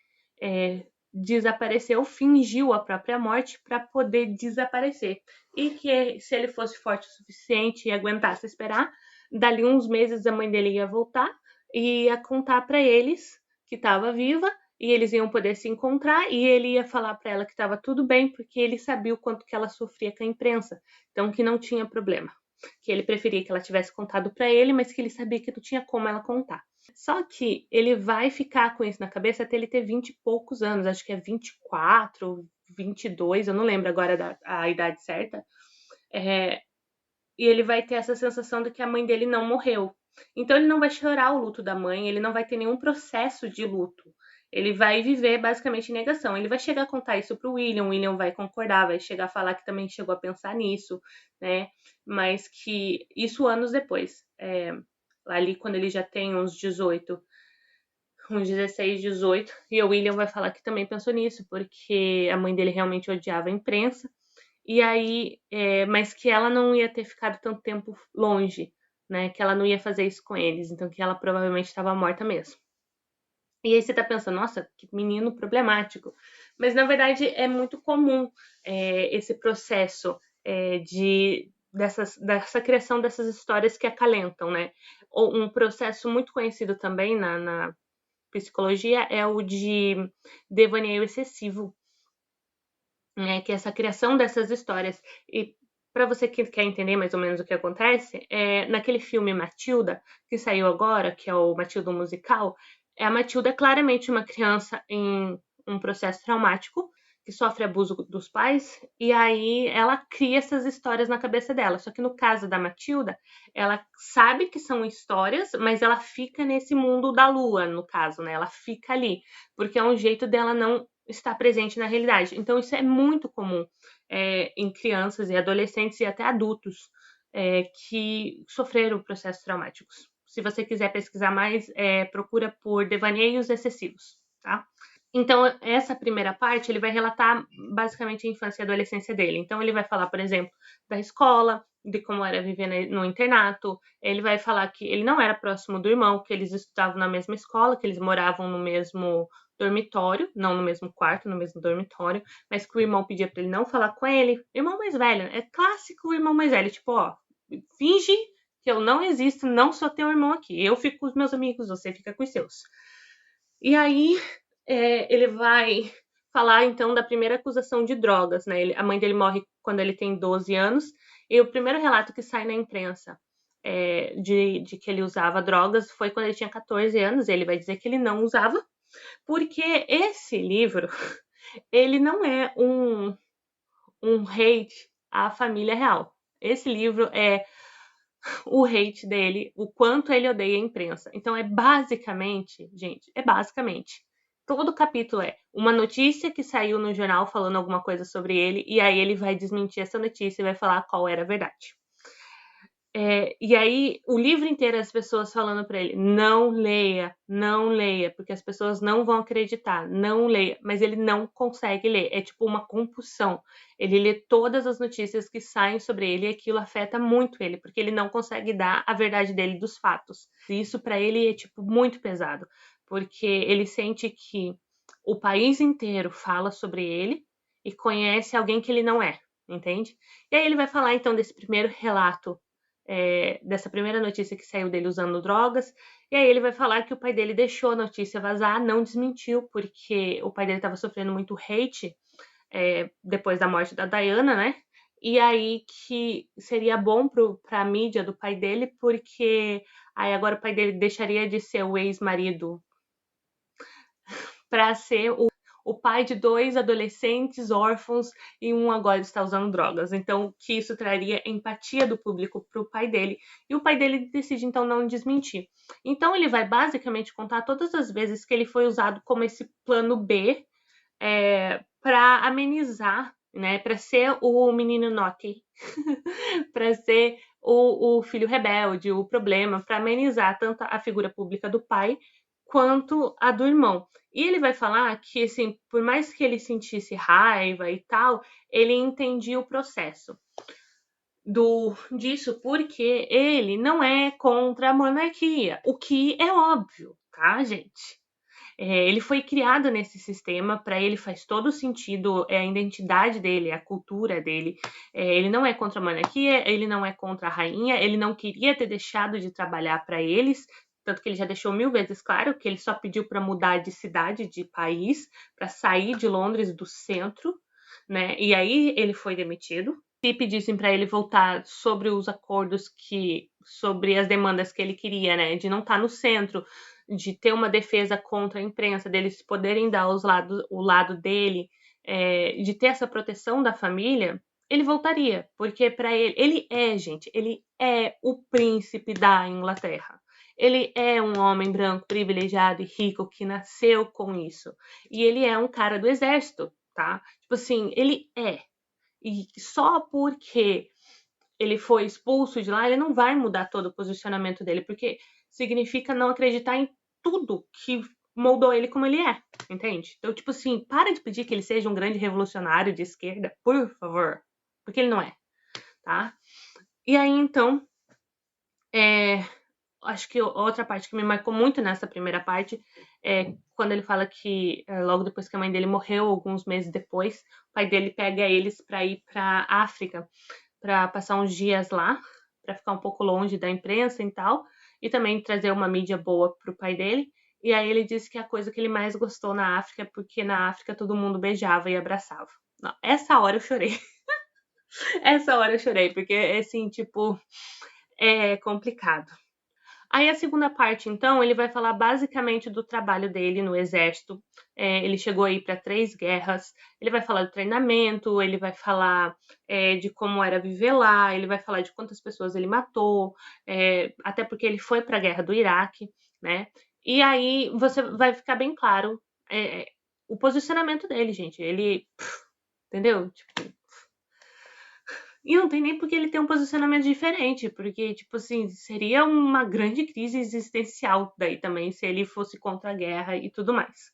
A: desapareceu, fingiu a própria morte para poder desaparecer. E que se ele fosse forte o suficiente e aguentasse esperar, dali uns meses a mãe dele ia voltar e ia contar para eles que estava viva e eles iam poder se encontrar e ele ia falar para ela que estava tudo bem porque ele sabia o quanto que ela sofria com a imprensa, então que não tinha problema, que ele preferia que ela tivesse contado para ele, mas que ele sabia que não tinha como ela contar. Só que ele vai ficar com isso na cabeça até ele ter 20 e poucos anos, acho que é 24, 22, eu não lembro agora a idade certa. E ele vai ter essa sensação de que a mãe dele não morreu. Então ele não vai chorar o luto da mãe, ele não vai ter nenhum processo de luto. Ele vai viver basicamente em negação. Ele vai chegar a contar isso pro William, o William vai concordar, vai chegar a falar que também chegou a pensar nisso, né? Mas que isso anos depois. Ali quando ele já tem uns 18, uns 16, 18, e o William vai falar que também pensou nisso, porque a mãe dele realmente odiava a imprensa. E aí, mas que ela não ia ter ficado tanto tempo longe, né? Que ela não ia fazer isso com eles, então que ela provavelmente estava morta mesmo. E aí você tá pensando, nossa, que menino problemático. Mas na verdade é muito comum esse processo dessa criação dessas histórias que acalentam, né? Um processo muito conhecido também na psicologia é o de devaneio excessivo, né, que é essa criação dessas histórias. E para você que quer entender mais ou menos o que acontece, naquele filme Matilda, que saiu agora, que é o Matilda musical, a Matilda é claramente uma criança em um processo traumático, que sofre abuso dos pais, e aí ela cria essas histórias na cabeça dela. Só que no caso da Matilda, ela sabe que são histórias, mas ela fica nesse mundo da lua, no caso, né? Ela fica ali, porque é um jeito dela não estar presente na realidade. Então, isso é muito comum em crianças e adolescentes e até adultos que sofreram processos traumáticos. Se você quiser pesquisar mais, procura por devaneios excessivos, tá? Então, essa primeira parte, ele vai relatar basicamente a infância e a adolescência dele. Então, ele vai falar, por exemplo, da escola, de como era viver no internato. Ele vai falar que ele não era próximo do irmão, que eles estudavam na mesma escola, que eles moravam no mesmo dormitório, não no mesmo quarto, no mesmo dormitório, mas que o irmão pedia para ele não falar com ele. Irmão mais velho, é clássico o irmão mais velho, tipo, ó, finge que eu não existo, não sou teu irmão aqui. Eu fico com os meus amigos, você fica com os seus. E aí, ele vai falar então da primeira acusação de drogas, né? A mãe dele morre quando ele tem 12 anos, e o primeiro relato que sai na imprensa de que ele usava drogas foi quando ele tinha 14 anos, e ele vai dizer que ele não usava, porque esse livro, ele não é um hate à família real. Esse livro é o hate dele, o quanto ele odeia a imprensa. Então é basicamente, gente, todo capítulo é uma notícia que saiu no jornal falando alguma coisa sobre ele, e aí ele vai desmentir essa notícia e vai falar qual era a verdade. E aí, o livro inteiro, as pessoas falando pra ele: não leia, não leia, porque as pessoas não vão acreditar, não leia. Mas ele não consegue ler, é tipo uma compulsão. Ele lê todas as notícias que saem sobre ele e aquilo afeta muito ele, porque ele não consegue dar a verdade dele dos fatos. E isso pra ele é tipo muito pesado, porque ele sente que o país inteiro fala sobre ele e conhece alguém que ele não é, entende? E aí ele vai falar então desse primeiro relato, dessa primeira notícia que saiu dele usando drogas. E aí ele vai falar que o pai dele deixou a notícia vazar, não desmentiu, porque o pai dele estava sofrendo muito hate depois da morte da Diana, né? E aí que seria bom para a mídia do pai dele, porque aí agora o pai dele deixaria de ser o ex-marido para ser o pai de 2 adolescentes órfãos e um agora está usando drogas. Então, que isso traria empatia do público para o pai dele. E o pai dele decide, então, não desmentir. Então, ele vai basicamente contar todas as vezes que ele foi usado como esse plano B para amenizar, né? Para ser o menino naughty, para ser o filho rebelde, o problema, para amenizar tanto a figura pública do pai quanto a do irmão. E ele vai falar que, assim, por mais que ele sentisse raiva e tal, ele entendia o processo disso porque ele não é contra a monarquia, o que é óbvio, tá, gente? Ele foi criado nesse sistema, para ele faz todo sentido, é a identidade dele, a cultura dele. Ele não é contra a monarquia, ele não é contra a rainha, ele não queria ter deixado de trabalhar para eles, tanto que ele já deixou 1000 vezes claro que ele só pediu para mudar de cidade, de país, para sair de Londres, do centro, né? E aí ele foi demitido. Se pedissem para ele voltar sobre os acordos sobre as demandas que ele queria, né? De não estar no centro, de ter uma defesa contra a imprensa, deles poderem dar o lado dele, de ter essa proteção da família, ele voltaria, porque para gente, ele é o príncipe da Inglaterra. Ele é um homem branco, privilegiado e rico que nasceu com isso. E ele é um cara do exército, tá? Tipo assim, ele é. E só porque ele foi expulso de lá, ele não vai mudar todo o posicionamento dele, porque significa não acreditar em tudo que moldou ele como ele é, entende? Então, tipo assim, para de pedir que ele seja um grande revolucionário de esquerda, por favor, porque ele não é, tá? E aí, então, acho que outra parte que me marcou muito nessa primeira parte é quando ele fala que logo depois que a mãe dele morreu, alguns meses depois, o pai dele pega eles para ir para África, para passar uns dias lá, para ficar um pouco longe da imprensa e tal, e também trazer uma mídia boa pro pai dele. E aí ele disse que a coisa que ele mais gostou na África é porque na África todo mundo beijava e abraçava. Não, essa hora eu chorei. Essa hora eu chorei, porque assim, tipo, é complicado. Aí a segunda parte, então, ele vai falar basicamente do trabalho dele no exército. Ele chegou aí para 3 guerras. Ele vai falar do treinamento, ele vai falar de como era viver lá, ele vai falar de quantas pessoas ele matou, até porque ele foi para a guerra do Iraque, né? E aí você vai ficar bem claro o posicionamento dele, gente. Ele, entendeu? Tipo, e não tem nem porque ele tem um posicionamento diferente, porque, tipo assim, seria uma grande crise existencial daí também, se ele fosse contra a guerra e tudo mais.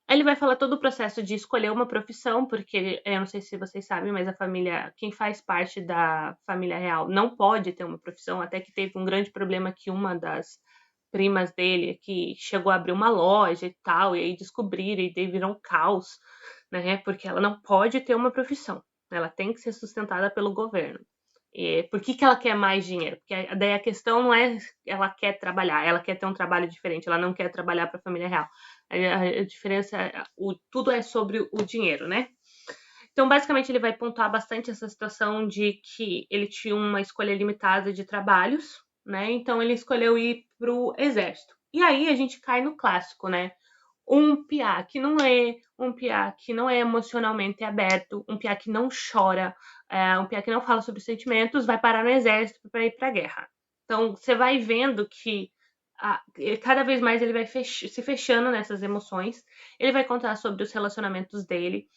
A: Aí ele vai falar todo o processo de escolher uma profissão, porque eu não sei se vocês sabem, mas a família, quem faz parte da família real não pode ter uma profissão, até que teve um grande problema que uma das primas dele que chegou a abrir uma loja e tal, e aí descobriram e daí virou um caos, né? Porque ela não pode ter uma profissão. Ela tem que ser sustentada pelo governo. E por que ela quer mais dinheiro? Porque daí a questão não é ela quer trabalhar, ela quer ter um trabalho diferente, ela não quer trabalhar para a família real. A diferença, tudo é sobre o dinheiro, né? Então, basicamente, ele vai pontuar bastante essa situação de que ele tinha uma escolha limitada de trabalhos, né? Então, ele escolheu ir pro exército. E aí a gente cai no clássico, né? Um piá que não lê, um piá que não é emocionalmente aberto, um piá que não chora, um piá que não fala sobre sentimentos, vai parar no exército para ir para a guerra. Então, você vai vendo que cada vez mais ele vai se fechando nessas emoções. Ele vai contar sobre os relacionamentos dele,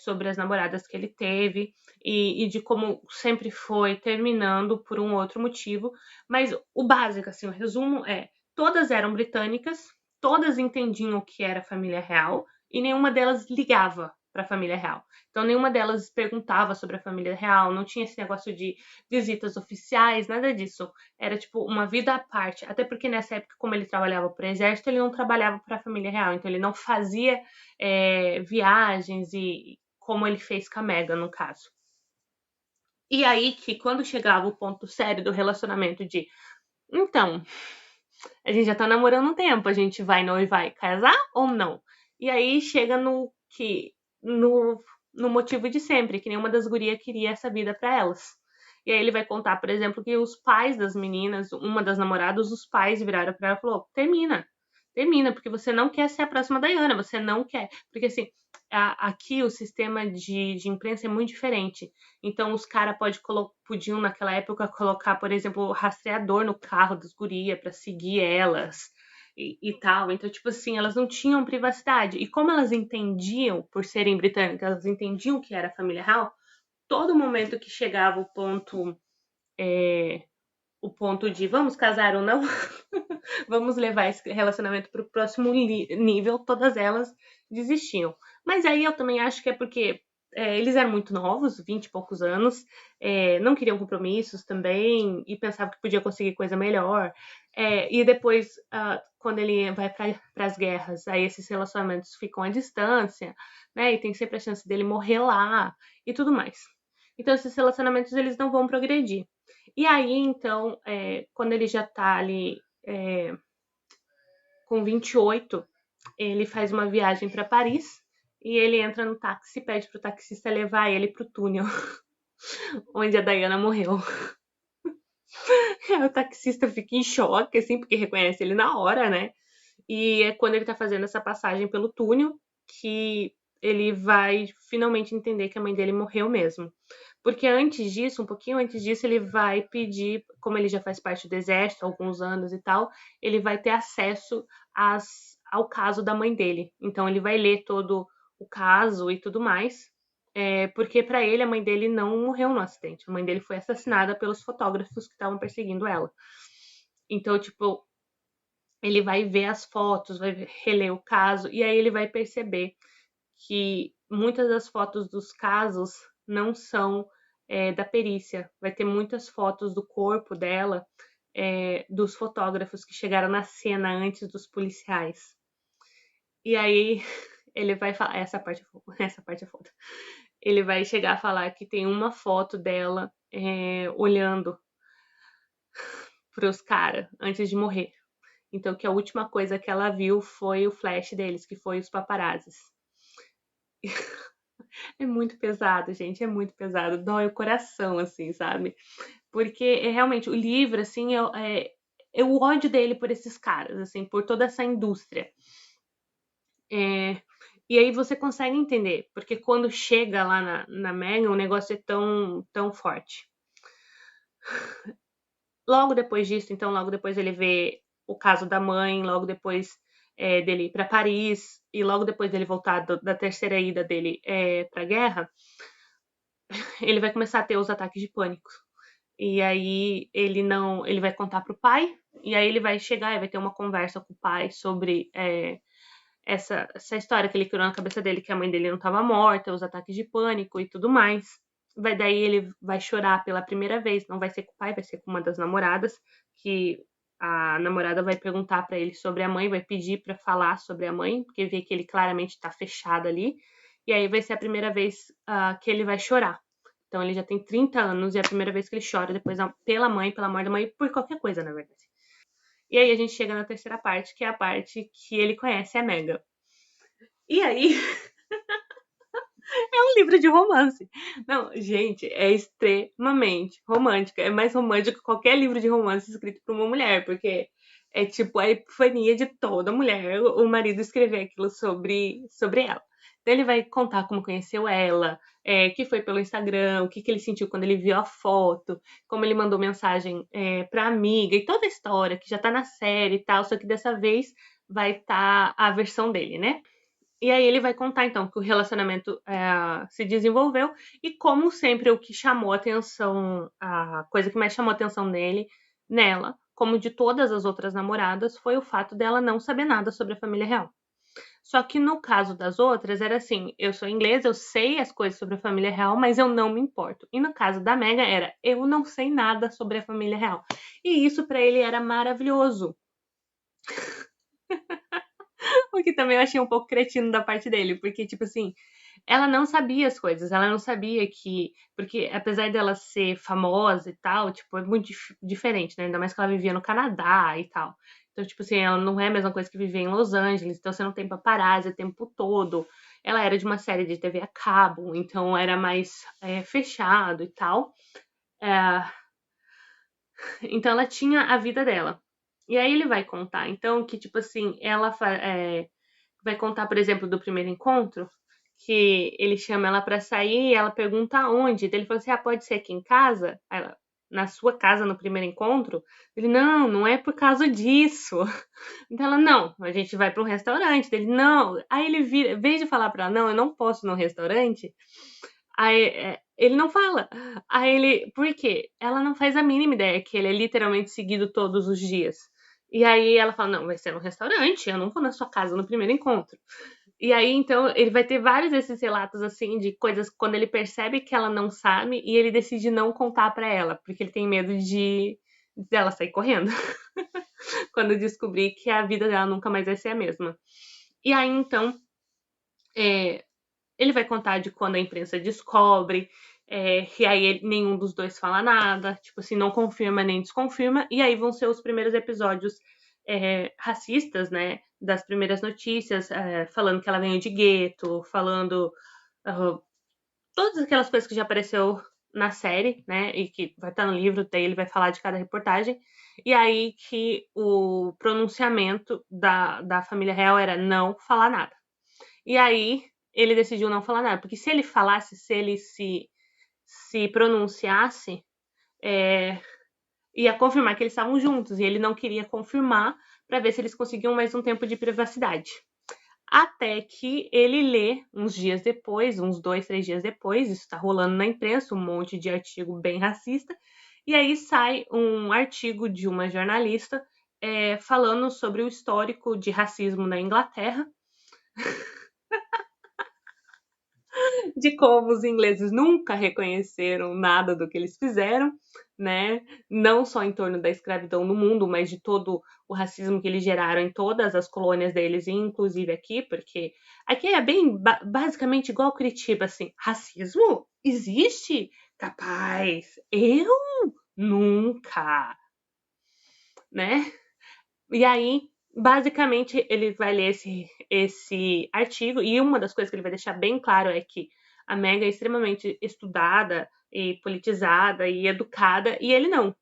A: sobre as namoradas que ele teve e de como sempre foi terminando por um outro motivo. Mas o básico, assim, o resumo é: todas eram britânicas, todas entendiam o que era família real e nenhuma delas ligava para a família real. Então, nenhuma delas perguntava sobre a família real, não tinha esse negócio de visitas oficiais, nada disso. Era tipo uma vida à parte. Até porque nessa época, como ele trabalhava para o exército, ele não trabalhava para a família real. Então, ele não fazia viagens e como ele fez com a Meghan, no caso. E aí que quando chegava o ponto sério do relacionamento de então, a gente já tá namorando um tempo, a gente vai noivar e casar ou não? E aí chega no motivo de sempre, que nenhuma das gurias queria essa vida pra elas. E aí ele vai contar, por exemplo, que os pais das meninas, uma das namoradas, os pais viraram pra ela e falou: termina, termina, porque você não quer ser a próxima Diana, você não quer. Porque assim, aqui o sistema de imprensa é muito diferente. Então os caras podiam naquela época colocar, por exemplo, rastreador no carro das gurias para seguir elas e tal. Então, tipo assim, elas não tinham privacidade. E como elas entendiam, por serem britânicas, elas entendiam que era família real, todo momento que chegava o ponto de vamos casar ou não, vamos levar esse relacionamento para o próximo nível, todas elas desistiam. Mas aí eu também acho que é porque eles eram muito novos, 20 e poucos anos, não queriam compromissos também e pensavam que podia conseguir coisa melhor. E depois, quando ele vai para as guerras, aí esses relacionamentos ficam à distância, né? E tem sempre a chance dele morrer lá e tudo mais. Então, esses relacionamentos eles não vão progredir. E aí, então, quando ele já tá ali com 28, ele faz uma viagem para Paris e ele entra no táxi e pede pro taxista levar ele pro túnel onde a Diana morreu. O taxista fica em choque, assim, porque reconhece ele na hora, né? E é quando ele tá fazendo essa passagem pelo túnel que ele vai finalmente entender que a mãe dele morreu mesmo. Porque antes disso, um pouquinho antes disso, ele vai pedir, como ele já faz parte do exército há alguns anos e tal, ele vai ter acesso ao caso da mãe dele. Então ele vai ler todo o caso e tudo mais. Porque para ele a mãe dele não morreu no acidente. A mãe dele foi assassinada pelos fotógrafos que estavam perseguindo ela. Então, tipo, ele vai ver as fotos, vai reler o caso e aí ele vai perceber que muitas das fotos dos casos não são da perícia. Vai ter muitas fotos do corpo dela, dos fotógrafos que chegaram na cena antes dos policiais. E aí ele vai falar, essa parte é foda. Ele vai chegar a falar que tem uma foto dela olhando pros caras antes de morrer. Então, que a última coisa que ela viu foi o flash deles, que foi os paparazzis. É muito pesado, gente, é muito pesado. Dói o coração, assim, sabe? Porque realmente o livro, assim, é o ódio dele por esses caras, assim, por toda essa indústria. E aí você consegue entender, porque quando chega lá na Meghan, o negócio é tão forte. Logo depois disso, então, logo depois ele vê o caso da mãe, logo depois dele ir para Paris, e logo depois dele voltar da terceira ida dele para a guerra, ele vai começar a ter os ataques de pânico. E aí ele vai contar pro pai, e aí ele vai chegar e vai ter uma conversa com o pai sobre essa história que ele criou na cabeça dele, que a mãe dele não estava morta, os ataques de pânico e tudo mais. Daí ele vai chorar pela primeira vez, não vai ser com o pai, vai ser com uma das namoradas, que a namorada vai perguntar para ele sobre a mãe, vai pedir para falar sobre a mãe, porque vê que ele claramente está fechado ali. E aí vai ser a primeira vez que ele vai chorar. Então ele já tem 30 anos e é a primeira vez que ele chora depois pela morte da mãe, por qualquer coisa, na verdade. E aí a gente chega na terceira parte, que é a parte que ele conhece a Meghan. E aí é um livro de romance. Não, gente, é extremamente romântico. É mais romântico que qualquer livro de romance escrito por uma mulher, porque é tipo a epifania de toda mulher o marido escrever aquilo sobre ela. Então ele vai contar como conheceu ela, que foi pelo Instagram, o que ele sentiu quando ele viu a foto, como ele mandou mensagem pra amiga e toda a história que já tá na série e tal, só que dessa vez vai estar a versão dele, né? E aí ele vai contar então que o relacionamento se desenvolveu e como sempre o que chamou atenção, a coisa que mais chamou atenção nela, como de todas as outras namoradas, foi o fato dela não saber nada sobre a família real. Só que no caso das outras era assim, eu sou inglesa, eu sei as coisas sobre a família real, mas eu não me importo. E no caso da Megan era, eu não sei nada sobre a família real. E isso pra ele era maravilhoso. O que também eu achei um pouco cretino da parte dele, porque, tipo assim, ela não sabia as coisas, ela não sabia que. Porque apesar dela ser famosa e tal, tipo, é muito diferente, né? Ainda mais que ela vivia no Canadá e tal. Então, tipo assim, ela não é a mesma coisa que viver em Los Angeles, então você não tem paparazzi o tempo todo. Ela era de uma série de TV a cabo, então era mais fechado e tal. É, então ela tinha a vida dela. E aí ele vai contar, então, que, tipo assim, vai contar, por exemplo, do primeiro encontro, que ele chama ela pra sair e ela pergunta aonde. Daí ele fala assim: ah, pode ser aqui em casa? Aí ela, na sua casa no primeiro encontro? Ele, não, não é por causa disso. Então ela, não, a gente vai pra um restaurante. Ele, não. Aí ele vira, em vez de falar pra ela, não, eu não posso ir no restaurante. Aí ele não fala. Aí ele, por quê? Ela não faz a mínima ideia que ele é literalmente seguido todos os dias. E aí ela fala, não, vai ser no restaurante, eu não vou na sua casa no primeiro encontro. E aí, então, ele vai ter vários desses relatos, assim, de coisas quando ele percebe que ela não sabe e ele decide não contar pra ela, porque ele tem medo de dela sair correndo. Quando descobrir que a vida dela nunca mais vai ser a mesma. E aí, então, é, ele vai contar de quando a imprensa descobre, e aí nenhum dos dois fala nada, tipo assim, não confirma nem desconfirma, e aí vão ser os primeiros episódios racistas, né? Das primeiras notícias, falando que ela veio de gueto, falando todas aquelas coisas que já apareceu na série, né? E que vai estar no livro, daí ele vai falar de cada reportagem. E aí que o pronunciamento da família real era não falar nada. E aí ele decidiu não falar nada, porque se ele falasse, se ele se pronunciasse, ia confirmar que eles estavam juntos, e ele não queria confirmar para ver se eles conseguiam mais um tempo de privacidade. Até que ele lê uns dias depois, uns 2, 3 dias depois, isso tá rolando na imprensa, um monte de artigo bem racista, e aí sai um artigo de uma jornalista falando sobre o histórico de racismo na Inglaterra, de como os ingleses nunca reconheceram nada do que eles fizeram, né? Não só em torno da escravidão no mundo, mas de todo o racismo que eles geraram em todas as colônias deles, inclusive aqui, porque aqui é bem basicamente igual Curitiba, assim, racismo existe? Capaz, eu nunca, né? E aí, basicamente, ele vai ler esse artigo, e uma das coisas que ele vai deixar bem claro é que a Meg é extremamente estudada e politizada e educada, e ele não.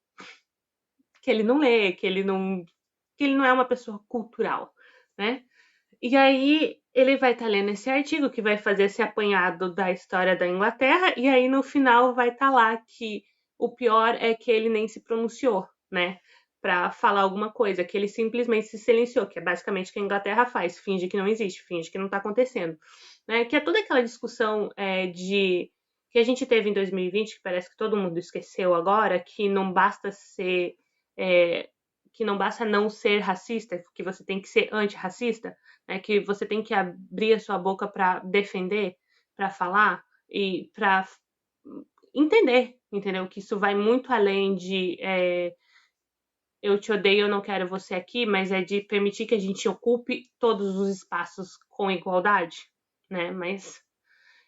A: Que ele não lê, que ele não é uma pessoa cultural, né? E aí ele vai estar lendo esse artigo que vai fazer esse apanhado da história da Inglaterra, e aí no final vai estar lá que o pior é que ele nem se pronunciou, né? Para falar alguma coisa, que ele simplesmente se silenciou, que é basicamente o que a Inglaterra faz, finge que não existe, finge que não está acontecendo, né? Que é toda aquela discussão de que a gente teve em 2020, que parece que todo mundo esqueceu agora, que não basta ser que não basta não ser racista, que você tem que ser antirracista, né? Que você tem que abrir a sua boca para defender, para falar e para entender, entendeu? Que isso vai muito além de eu te odeio, eu não quero você aqui, mas é de permitir que a gente ocupe todos os espaços com igualdade, né? Mas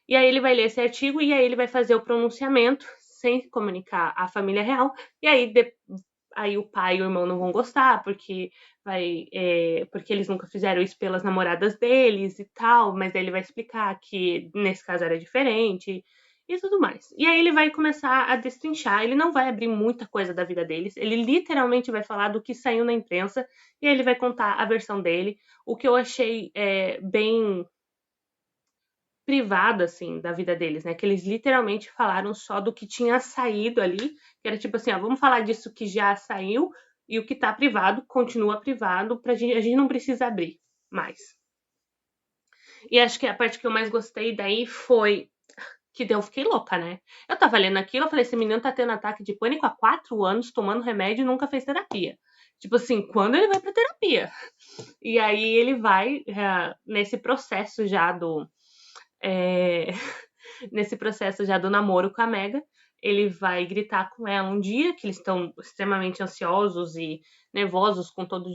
A: e aí ele vai ler esse artigo e aí ele vai fazer o pronunciamento sem comunicar à família real. E aí, aí o pai e o irmão não vão gostar, porque eles nunca fizeram isso pelas namoradas deles e tal, mas aí ele vai explicar que nesse caso era diferente e tudo mais. E aí ele vai começar a destrinchar, ele não vai abrir muita coisa da vida deles, ele literalmente vai falar do que saiu na imprensa e aí ele vai contar a versão dele. O que eu achei bem privado, assim, da vida deles, né? Que eles literalmente falaram só do que tinha saído ali, que era tipo assim, ó, vamos falar disso que já saiu e o que tá privado continua privado a gente não precisa abrir mais. E acho que a parte que eu mais gostei daí foi que eu fiquei louca, né? Eu tava lendo aquilo, eu falei, esse menino tá tendo ataque de pânico há 4 anos, tomando remédio e nunca fez terapia. Tipo assim, quando ele vai pra terapia? E aí ele vai nesse processo já do. é, nesse processo já do namoro com a Mega, ele vai gritar com ela um dia que eles estão extremamente ansiosos e nervosos com tudo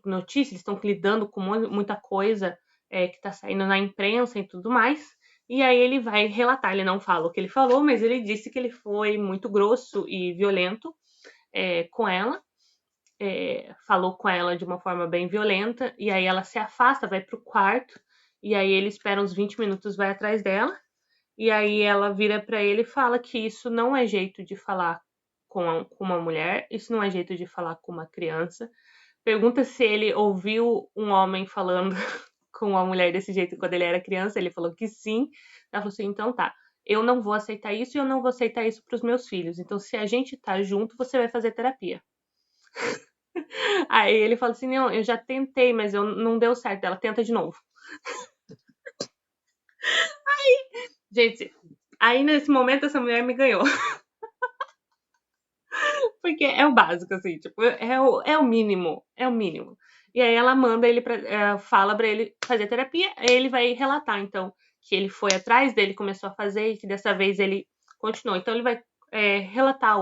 A: notícia, eles estão lidando com muita coisa que tá saindo na imprensa e tudo mais. E aí ele vai relatar, ele não fala o que ele falou, mas ele disse que ele foi muito grosso e violento com ela. Falou com ela de uma forma bem violenta, e aí ela se afasta, vai pro quarto, e aí ele espera uns 20 minutos, vai atrás dela, e aí ela vira pra ele e fala que isso não é jeito de falar com uma mulher, isso não é jeito de falar com uma criança. Pergunta se ele ouviu um homem falando com uma mulher desse jeito quando ele era criança, ele falou que sim. Ela falou assim, então tá, eu não vou aceitar isso e eu não vou aceitar isso pros meus filhos, então se a gente tá junto, você vai fazer terapia. Aí ele fala assim, não, eu já tentei, mas não deu certo, ela tenta de novo. Gente, aí nesse momento essa mulher me ganhou. Porque é o básico, assim, tipo, é o mínimo, é o mínimo. E aí ela manda ele fala pra ele fazer terapia, aí ele vai relatar, então, que ele foi atrás dele, começou a fazer e que dessa vez ele continuou. Então ele vai relatar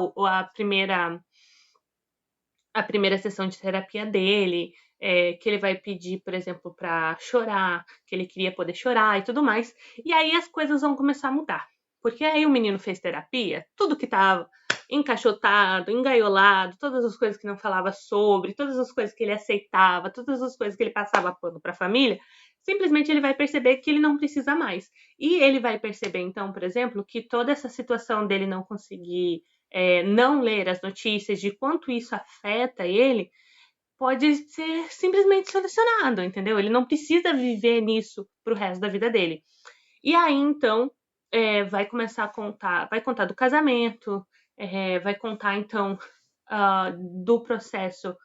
A: a primeira sessão de terapia dele, que ele vai pedir, por exemplo, pra chorar, que ele queria poder chorar e tudo mais. E aí as coisas vão começar a mudar. Porque aí o menino fez terapia, tudo que tava encaixotado, engaiolado, todas as coisas que não falava sobre, todas as coisas que ele aceitava, todas as coisas que ele passava pano para a família, simplesmente ele vai perceber que ele não precisa mais. E ele vai perceber, então, por exemplo, que toda essa situação dele não conseguir não ler as notícias, de quanto isso afeta ele, pode ser simplesmente solucionado, entendeu? Ele não precisa viver nisso pro resto da vida dele. E aí, então, vai começar a contar, vai contar do casamento, vai contar, então, do processo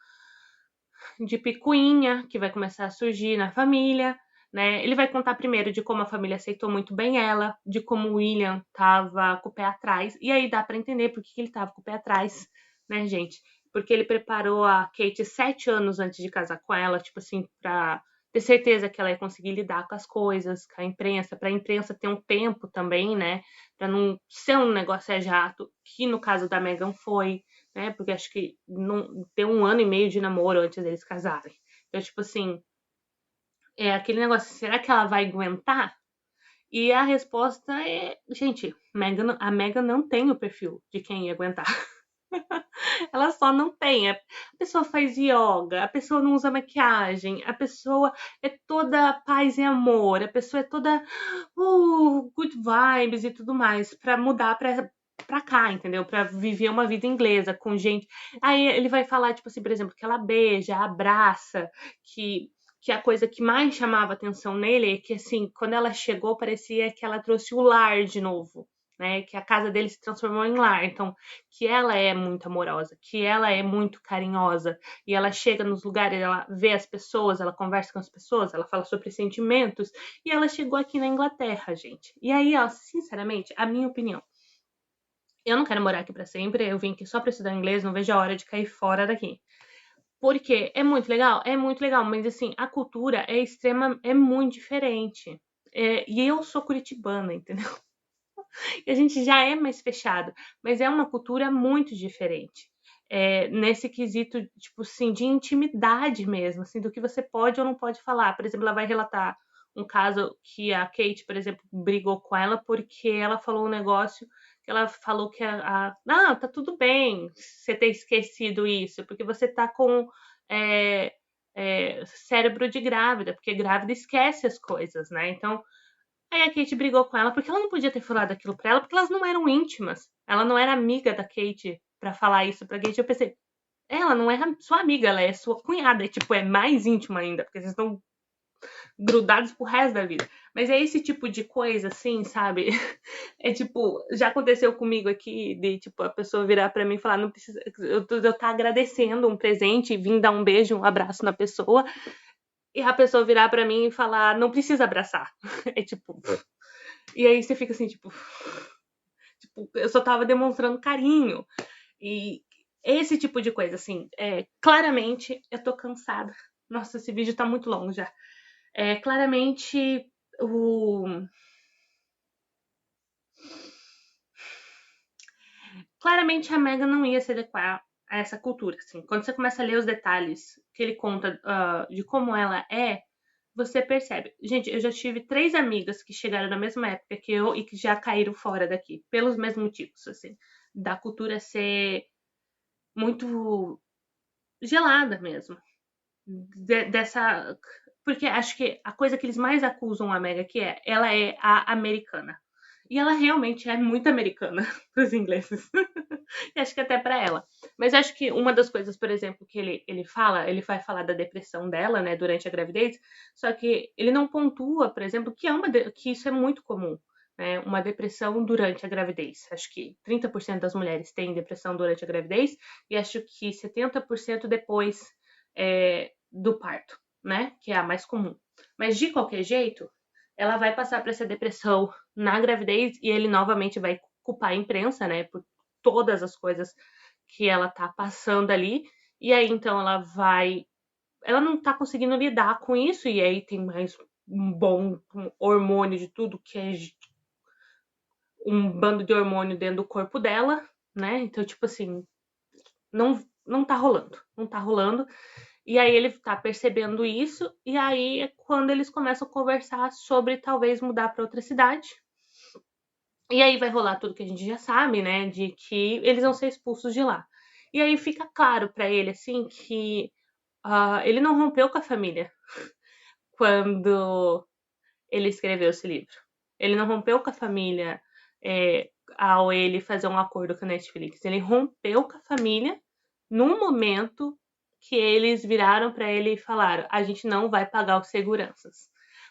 A: de picuinha que vai começar a surgir na família, né? Ele vai contar primeiro de como a família aceitou muito bem ela, de como o William tava com o pé atrás, e aí dá para entender por que ele tava com o pé atrás, né, gente? Porque ele preparou a Kate 7 anos antes de casar com ela, tipo assim, pra ter certeza que ela ia conseguir lidar com as coisas, com a imprensa, para a imprensa ter um tempo também, né? Para não ser um negócio jato, que no caso da Meghan foi, né? Porque acho que não deu 1 ano e meio de namoro antes deles casarem. Então, tipo assim, é aquele negócio, será que ela vai aguentar? E a resposta é, gente, a Meghan não tem o perfil de quem ia aguentar. Ela só não tem. A pessoa faz yoga, a pessoa não usa maquiagem, a pessoa é toda paz e amor, a pessoa é toda good vibes e tudo mais, pra mudar pra cá, entendeu? Pra viver uma vida inglesa com gente. Aí ele vai falar, tipo assim, por exemplo, que ela beija, abraça, que a coisa que mais chamava atenção nele é que, assim, quando ela chegou, parecia que ela trouxe o lar de novo, né? Que a casa dele se transformou em lar. Então, que ela é muito amorosa, que ela é muito carinhosa, e ela chega nos lugares, ela vê as pessoas, ela conversa com as pessoas, ela fala sobre sentimentos, e ela chegou aqui na Inglaterra, gente. E aí, ó, sinceramente, a minha opinião, eu não quero morar aqui para sempre, eu vim aqui só para estudar inglês, não vejo a hora de cair fora daqui. Porque é muito legal, mas assim, a cultura é muito diferente. E eu sou curitibana, entendeu? E a gente já é mais fechado, mas é uma cultura muito diferente. Nesse quesito, tipo assim, de intimidade mesmo, assim, do que você pode ou não pode falar. Por exemplo, ela vai relatar um caso que a Kate, por exemplo, brigou com ela porque ela falou um negócio que ela falou que não, tá tudo bem você ter esquecido isso, porque você tá com é, cérebro de grávida, porque grávida esquece as coisas, né? Então, aí a Kate brigou com ela porque ela não podia ter falado aquilo pra ela, porque elas não eram íntimas. Ela não era amiga da Kate pra falar isso pra Kate. Eu pensei, ela não é sua amiga, ela é sua cunhada. E, tipo, é mais íntima ainda, porque vocês estão grudados pro resto da vida. Mas é esse tipo de coisa, assim, sabe? É tipo, já aconteceu comigo aqui, de tipo, a pessoa virar pra mim e falar, não precisa. Eu tá agradecendo um presente, vim dar um beijo, um abraço na pessoa, e a pessoa virar pra mim e falar, não precisa abraçar. É tipo. E aí você fica assim, tipo, eu só tava demonstrando carinho. E esse tipo de coisa, assim, claramente eu tô cansada. Nossa, esse vídeo tá muito longo já. Claramente o. Claramente a Megan não ia se adequar a essa cultura, assim. Quando você começa a ler os detalhes que ele conta de como ela é, você percebe. Gente, eu já tive 3 amigas que chegaram na mesma época que eu e que já caíram fora daqui, pelos mesmos motivos, assim. Da cultura ser muito gelada mesmo. Dessa. Porque acho que a coisa que eles mais acusam a Meg aqui ela é a americana. E ela realmente é muito americana para os ingleses. E acho que até para ela. Mas acho que uma das coisas, por exemplo, que ele vai falar da depressão dela, né, durante a gravidez, só que ele não pontua, por exemplo, que isso é muito comum, né, uma depressão durante a gravidez. Acho que 30% das mulheres têm depressão durante a gravidez e acho que 70% depois do parto, né, que é a mais comum. Mas de qualquer jeito, ela vai passar por essa depressão na gravidez e ele novamente vai culpar a imprensa, né, por todas as coisas que ela tá passando ali. E aí então ela não tá conseguindo lidar com isso e aí tem mais um hormônio de tudo que é um bando de hormônio dentro do corpo dela, né? Então tipo assim, não tá rolando, não tá rolando. E aí ele tá percebendo isso, e aí é quando eles começam a conversar sobre talvez mudar para outra cidade. E aí vai rolar tudo que a gente já sabe, né? De que eles vão ser expulsos de lá. E aí fica claro para ele, assim, que ele não rompeu com a família quando ele escreveu esse livro. Ele não rompeu com a família ao ele fazer um acordo com a Netflix. Ele rompeu com a família num momento que eles viraram para ele e falaram: a gente não vai pagar os seguranças.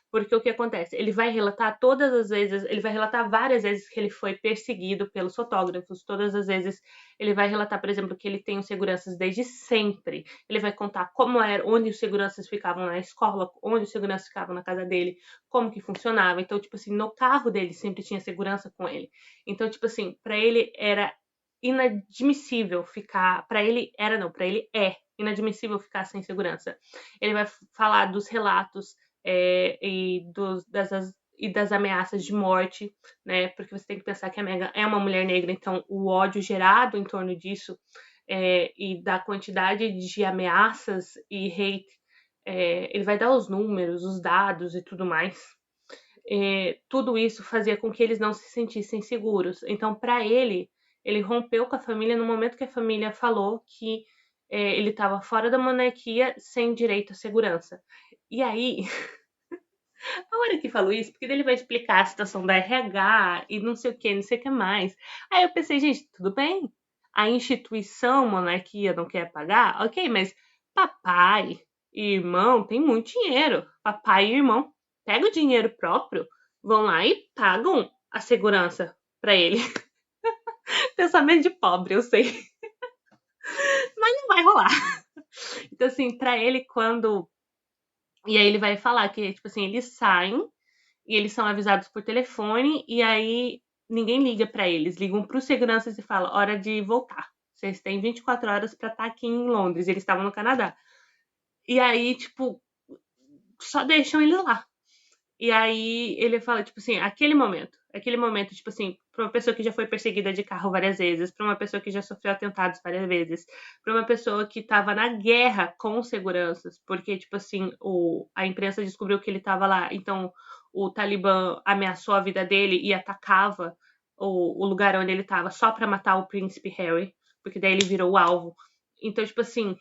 A: Porque o que acontece? Ele vai relatar todas as vezes, ele vai relatar várias vezes que ele foi perseguido pelos fotógrafos, todas as vezes ele vai relatar, por exemplo, que ele tem os seguranças desde sempre. Ele vai contar como era, onde os seguranças ficavam na escola, onde os seguranças ficavam na casa dele, como que funcionava. Então, tipo assim, no carro dele sempre tinha segurança com ele. Então, tipo assim, para ele era inadmissível ficar, para ele é inadmissível ficar sem segurança. Ele vai falar dos relatos e das ameaças de morte, né? Porque você tem que pensar que a Megan é uma mulher negra, então o ódio gerado em torno disso e da quantidade de ameaças e hate, ele vai dar os números, os dados e tudo mais. Tudo isso fazia com que eles não se sentissem seguros. Então, para ele rompeu com a família no momento que a família falou que ele estava fora da monarquia sem direito à segurança. E aí, a hora que falou isso, porque ele vai explicar a situação da RH e não sei o que, não sei o que mais. Aí eu pensei, gente, tudo bem. A instituição monarquia não quer pagar, ok, mas papai e irmão tem muito dinheiro. Papai e irmão pegam o dinheiro próprio, vão lá e pagam a segurança para ele. Pensamento de pobre, eu sei. Mas não vai rolar. Então, assim, para ele, quando. E aí ele vai falar que, tipo assim, eles saem e eles são avisados por telefone e aí ninguém liga para eles, ligam para os seguranças e falam: hora de voltar. Vocês têm 24 horas para estar aqui em Londres. Eles estavam no Canadá. E aí, tipo, só deixam ele lá. E aí ele fala, tipo assim, aquele momento, tipo assim, pra uma pessoa que já foi perseguida de carro várias vezes, pra uma pessoa que já sofreu atentados várias vezes, pra uma pessoa que tava na guerra com seguranças, porque, tipo assim, a imprensa descobriu que ele tava lá, então o Talibã ameaçou a vida dele e atacava o lugar onde ele tava só pra matar o príncipe Harry, porque daí ele virou o alvo. Então, tipo assim,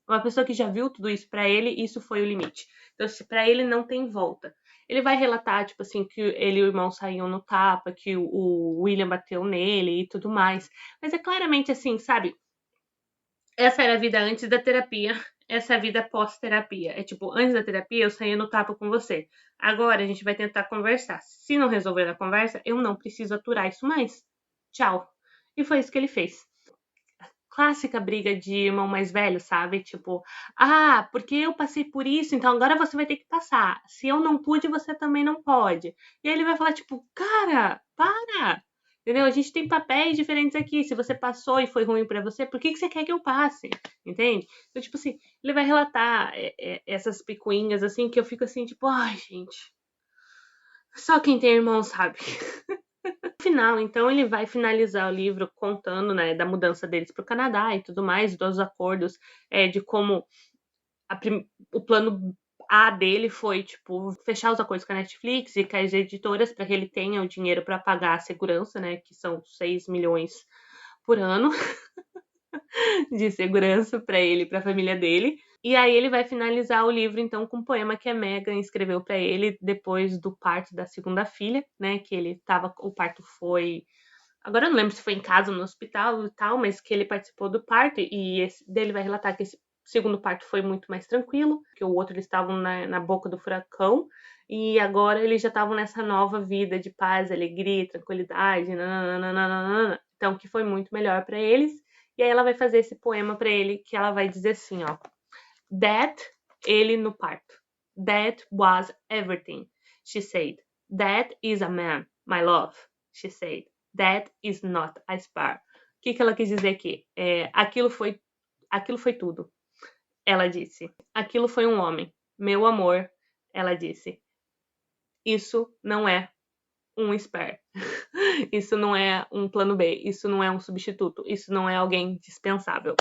A: uma pessoa que já viu tudo isso pra ele, isso foi o limite. Então, se pra ele não tem volta. Ele vai relatar, tipo assim, que ele e o irmão saíam no tapa, que o William bateu nele e tudo mais. Mas é claramente assim, sabe? Essa era a vida antes da terapia. essa vida pós-terapia. É tipo, antes da terapia eu saía no tapa com você. Agora a gente vai tentar conversar. Se não resolver na conversa, eu não preciso aturar isso mais. Tchau. E foi isso que ele fez. Clássica briga de irmão mais velho, sabe? Tipo, ah, porque eu passei por isso, então agora você vai ter que passar. Se eu não pude, você também não pode. E aí ele vai falar, tipo, cara, para! Entendeu? A gente tem papéis diferentes aqui. Se você passou e foi ruim pra você, por que você quer que eu passe? Entende? Então, tipo assim, ele vai relatar essas picuinhas assim que eu fico assim, tipo, ai, gente. Só quem tem irmão sabe. No final, então, ele vai finalizar o livro contando, né, da mudança deles para o Canadá e tudo mais, dos acordos, de como o plano A dele foi, tipo, fechar os acordos com a Netflix e com as editoras para que ele tenha o dinheiro para pagar a segurança, né, que são 6 milhões por ano de segurança para ele e para a família dele. E aí ele vai finalizar o livro então com um poema que a Megan escreveu para ele depois do parto da segunda filha, né, que ele tava, o parto foi, agora eu não lembro se foi em casa ou no hospital e tal, mas que ele participou do parto e dele vai relatar que esse segundo parto foi muito mais tranquilo, que o outro eles estavam na boca do furacão e agora eles já estavam nessa nova vida de paz, alegria, tranquilidade, nananana, então que foi muito melhor para eles. E aí ela vai fazer esse poema para ele que ela vai dizer assim, ó: That, ele no parto. That was everything, she said. That is a man, my love, she said. That is not a spar. O que ela quis dizer aqui? Aquilo foi tudo, ela disse. Aquilo foi um homem, meu amor, ela disse. Isso não é um spare. Isso não é um plano B, isso não é um substituto, isso não é alguém dispensável.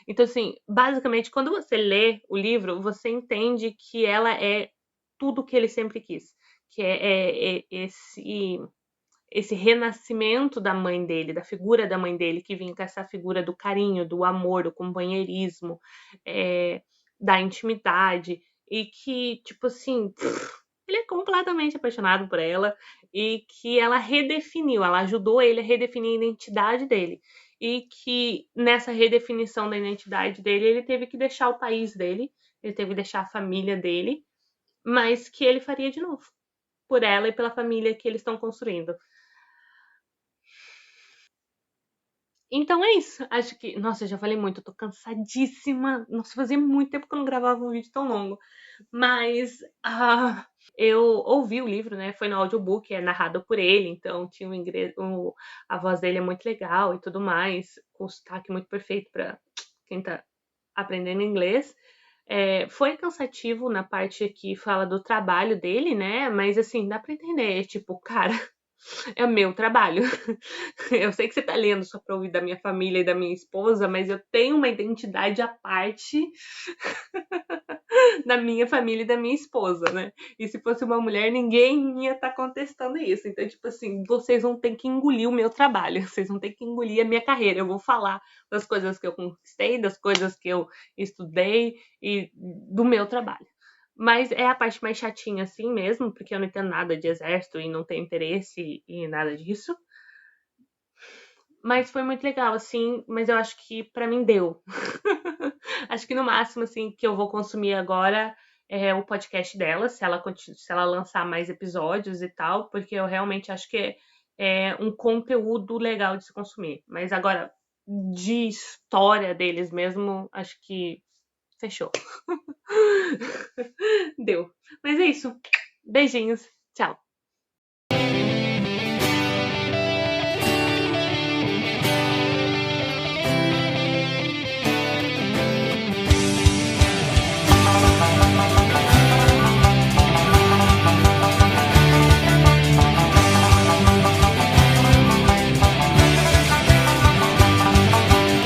A: Então, assim, basicamente, quando você lê o livro, você entende que ela é tudo que ele sempre quis, que é esse renascimento da mãe dele, da figura da mãe dele, que vinha com essa figura do carinho, do amor, do companheirismo, da intimidade, e que, tipo assim, ele é completamente apaixonado por ela e que ela redefiniu, ela ajudou ele a redefinir a identidade dele. E que nessa redefinição da identidade dele, ele teve que deixar o país dele, ele teve que deixar a família dele, mas que ele faria de novo, por ela e pela família que eles estão construindo. Então é isso. Acho que. Nossa, eu já falei muito, eu tô cansadíssima. Nossa, fazia muito tempo que eu não gravava um vídeo tão longo. Mas eu ouvi o livro, né? Foi no audiobook, é narrado por ele, então tinha a voz dele é muito legal e tudo mais, com sotaque muito perfeito para quem tá aprendendo inglês. Foi cansativo na parte que fala do trabalho dele, né? Mas assim, dá pra entender. Tipo, cara, é meu trabalho. Eu sei que você tá lendo só pra ouvir da minha família e da minha esposa, mas eu tenho uma identidade à parte da minha família e da minha esposa, né? E se fosse uma mulher, ninguém ia estar contestando isso. Então, tipo assim, vocês vão ter que engolir o meu trabalho, vocês vão ter que engolir a minha carreira. Eu vou falar das coisas que eu conquistei, das coisas que eu estudei e do meu trabalho. Mas é a parte mais chatinha assim mesmo, porque eu não entendo nada de exército e não tenho interesse em nada disso. Mas foi muito legal, assim, mas eu acho que pra mim deu. Acho que no máximo, assim, que eu vou consumir agora é o podcast dela, se ela lançar mais episódios e tal, porque eu realmente acho que é um conteúdo legal de se consumir. Mas agora, de história deles mesmo, acho que fechou. Deu. Mas é isso. Beijinhos. Tchau.